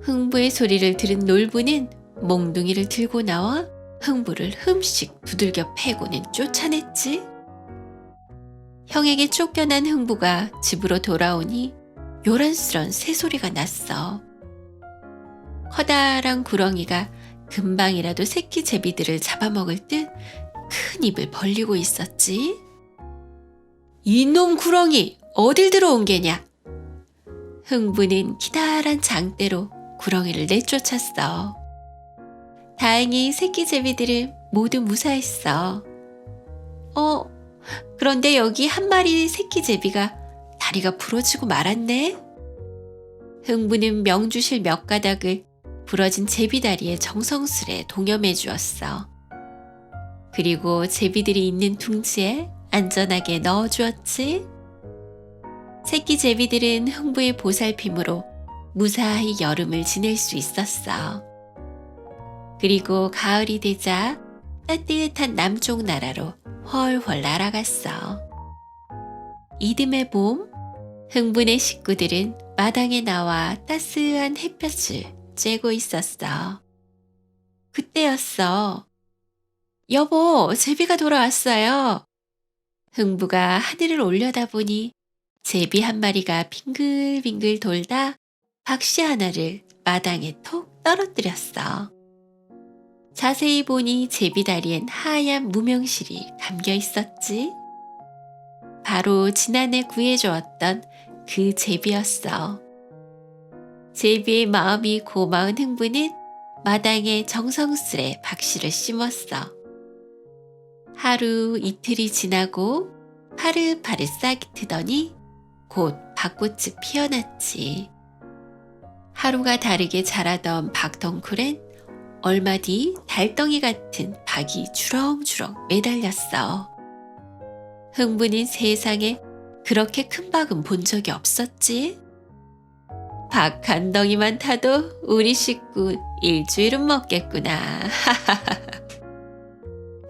Speaker 1: 흥부의 소리를 들은 놀부는 몽둥이를 들고 나와 흥부를 흠씩 두들겨 패고는 쫓아냈지. 형에게 쫓겨난 흥부가 집으로 돌아오니 요란스런 새소리가 났어. 커다란 구렁이가 금방이라도 새끼 제비들을 잡아먹을 듯 큰 입을 벌리고 있었지. 이놈 구렁이 어딜 들어온 게냐? 흥부는 기다란 장대로 구렁이를 내쫓았어. 다행히 새끼 제비들은 모두 무사했어. 그런데 여기 한 마리 새끼 제비가 다리가 부러지고 말았네. 흥부는 명주실 몇 가닥을 부러진 제비 다리에 정성스레 동여매 주었어. 그리고 제비들이 있는 둥지에 안전하게 넣어주었지. 새끼 제비들은 흥부의 보살핌으로 무사히 여름을 지낼 수 있었어. 그리고 가을이 되자 따뜻한 남쪽 나라로 훨훨 날아갔어. 이듬해 봄, 흥분의 식구들은 마당에 나와 따스한 햇볕을 쬐고 있었어. 그때였어. 여보, 제비가 돌아왔어요. 흥부가 하늘을 올려다보니 제비 한 마리가 빙글빙글 돌다 박씨 하나를 마당에 톡 떨어뜨렸어. 자세히 보니 제비 다리엔 하얀 무명실이 감겨 있었지. 바로 지난해 구해주었던 그 제비였어. 제비의 마음이 고마운 흥부는 마당에 정성스레 박씨를 심었어. 하루 이틀이 지나고 파릇파릇 싹이 트더니 곧 밭꽃이 피어났지. 하루가 다르게 자라던 박덩쿨엔 얼마 뒤 달덩이 같은 박이 주렁주렁 매달렸어. 흥부는 세상에 그렇게 큰 박은 본 적이 없었지. 박 한 덩이만 타도 우리 식구 일주일은 먹겠구나.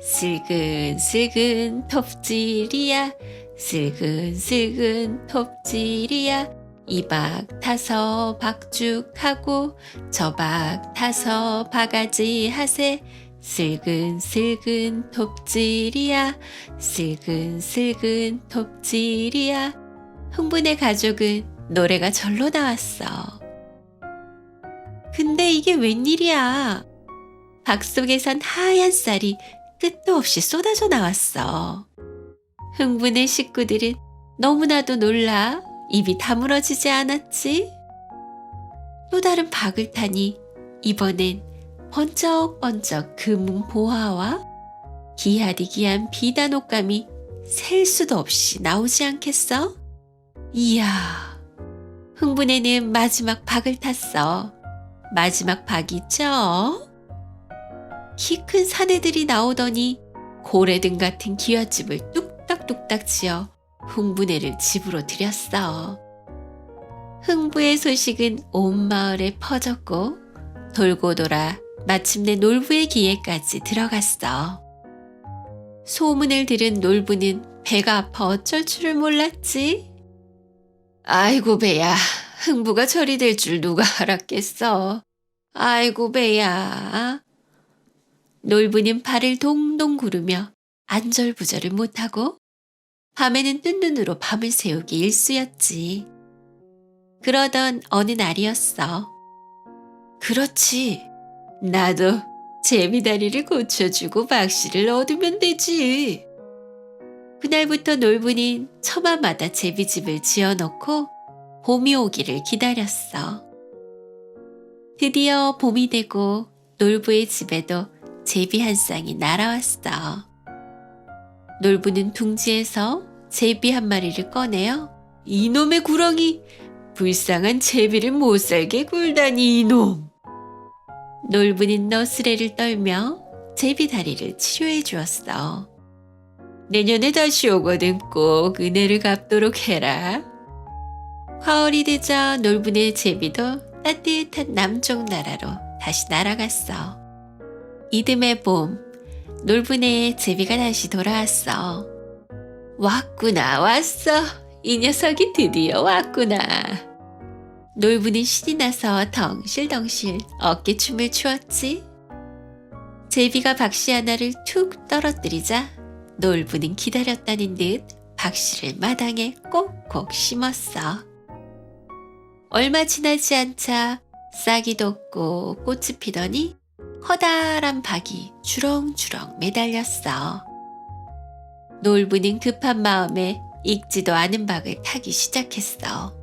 Speaker 1: 슬근슬근 톱질이야, 슬근슬근 톱질이야. 이 박 타서 박죽하고 저 박 타서 바가지 하세. 슬근슬근 톱질이야, 슬근슬근 톱질이야. 흥분의 가족은 노래가 절로 나왔어. 근데 이게 웬일이야. 박 속에선 하얀 쌀이 끝도 없이 쏟아져 나왔어. 흥분의 식구들은 너무나도 놀라 입이 다물어지지 않았지. 또 다른 박을 타니 이번엔 번쩍번쩍 금은 보화와 기하디기한 비단 옷감이 셀 수도 없이 나오지 않겠어? 이야, 흥분에는 마지막 박을 탔어. 마지막 박이 있죠? 키 큰 사내들이 나오더니 고래등 같은 기와집을 뚝딱뚝딱 지어 흥분애를 집으로 들였어. 흥부의 소식은 온 마을에 퍼졌고 돌고 돌아 마침내 놀부의 귀에까지 들어갔어. 소문을 들은 놀부는 배가 아파 어쩔 줄을 몰랐지. 아이고 배야, 흥부가 저리 될 줄 누가 알았겠어. 아이고 배야. 놀부는 발을 동동 구르며 안절부절을 못하고 밤에는 뜬 눈으로 밤을 새우기 일쑤였지. 그러던 어느 날이었어. 그렇지, 나도 제비다리를 고쳐주고 박씨를 얻으면 되지. 그날부터 놀부는 처마마다 제비집을 지어놓고 봄이 오기를 기다렸어. 드디어 봄이 되고 놀부의 집에도 제비 한 쌍이 날아왔어. 놀부는 둥지에서 제비 한 마리를 꺼내어 이놈의 구렁이, 불쌍한 제비를 못살게 굴다니 이놈. 놀부는 너스레를 떨며 제비 다리를 치료해 주었어. 내년에 다시 오거든 꼭 은혜를 갚도록 해라. 가을이 되자 놀부네 제비도 따뜻한 남쪽 나라로 다시 날아갔어. 이듬해 봄, 놀부네의 제비가 다시 돌아왔어. 왔구나, 왔어. 이 녀석이 드디어 왔구나. 놀부는 신이 나서 덩실덩실 어깨춤을 추었지. 제비가 박씨 하나를 툭 떨어뜨리자 놀부는 기다렸다는 듯 박씨를 마당에 꼭꼭 심었어. 얼마 지나지 않자 싹이 돋고 꽃이 피더니 커다란 박이 주렁주렁 매달렸어. 놀부는 급한 마음에 익지도 않은 박을 타기 시작했어.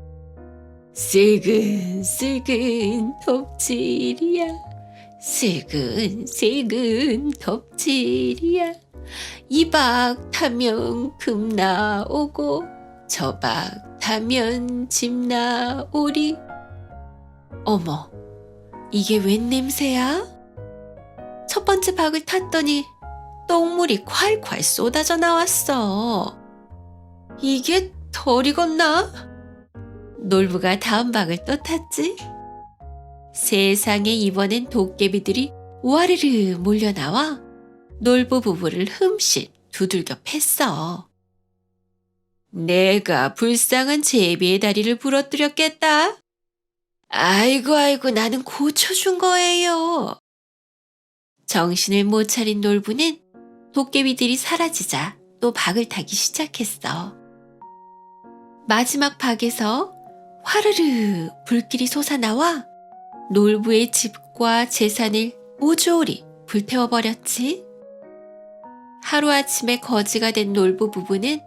Speaker 1: 슬근슬근 톱질이야, 슬근슬근 톱질이야. 이 박 타면 금 나오고 저 박 타면 집 나오리. 어머, 이게 웬 냄새야? 첫 번째 박을 탔더니 똥물이 콸콸 쏟아져 나왔어. 이게 덜 익었나? 놀부가 다음 박을 또 탔지. 세상에, 이번엔 도깨비들이 우아르르 몰려나와 놀부 부부를 흠씬 두들겨 팼어. 내가 불쌍한 제비의 다리를 부러뜨렸겠다. 아이고, 나는 고쳐준 거예요. 정신을 못 차린 놀부는 도깨비들이 사라지자 또 박을 타기 시작했어. 마지막 박에서 화르르 불길이 솟아나와 놀부의 집과 재산을 모조리 불태워버렸지. 하루아침에 거지가 된 놀부 부부는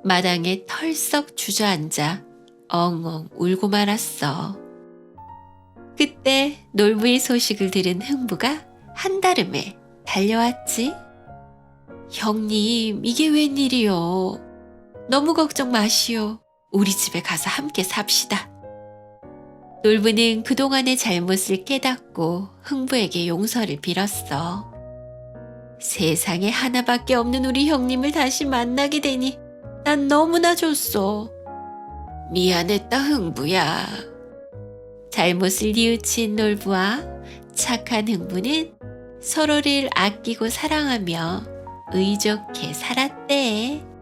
Speaker 1: 마당에 털썩 주저앉아 엉엉 울고 말았어. 그때 놀부의 소식을 들은 흥부가 한달음에 달려왔지. 형님, 이게 웬일이요? 너무 걱정 마시오. 우리 집에 가서 함께 삽시다. 놀부는 그동안의 잘못을 깨닫고 흥부에게 용서를 빌었어. 세상에 하나밖에 없는 우리 형님을 다시 만나게 되니 난 너무나 좋소. 미안했다, 흥부야. 잘못을 뉘우친 놀부와 착한 흥부는 서로를 아끼고 사랑하며 의좋게 살았대.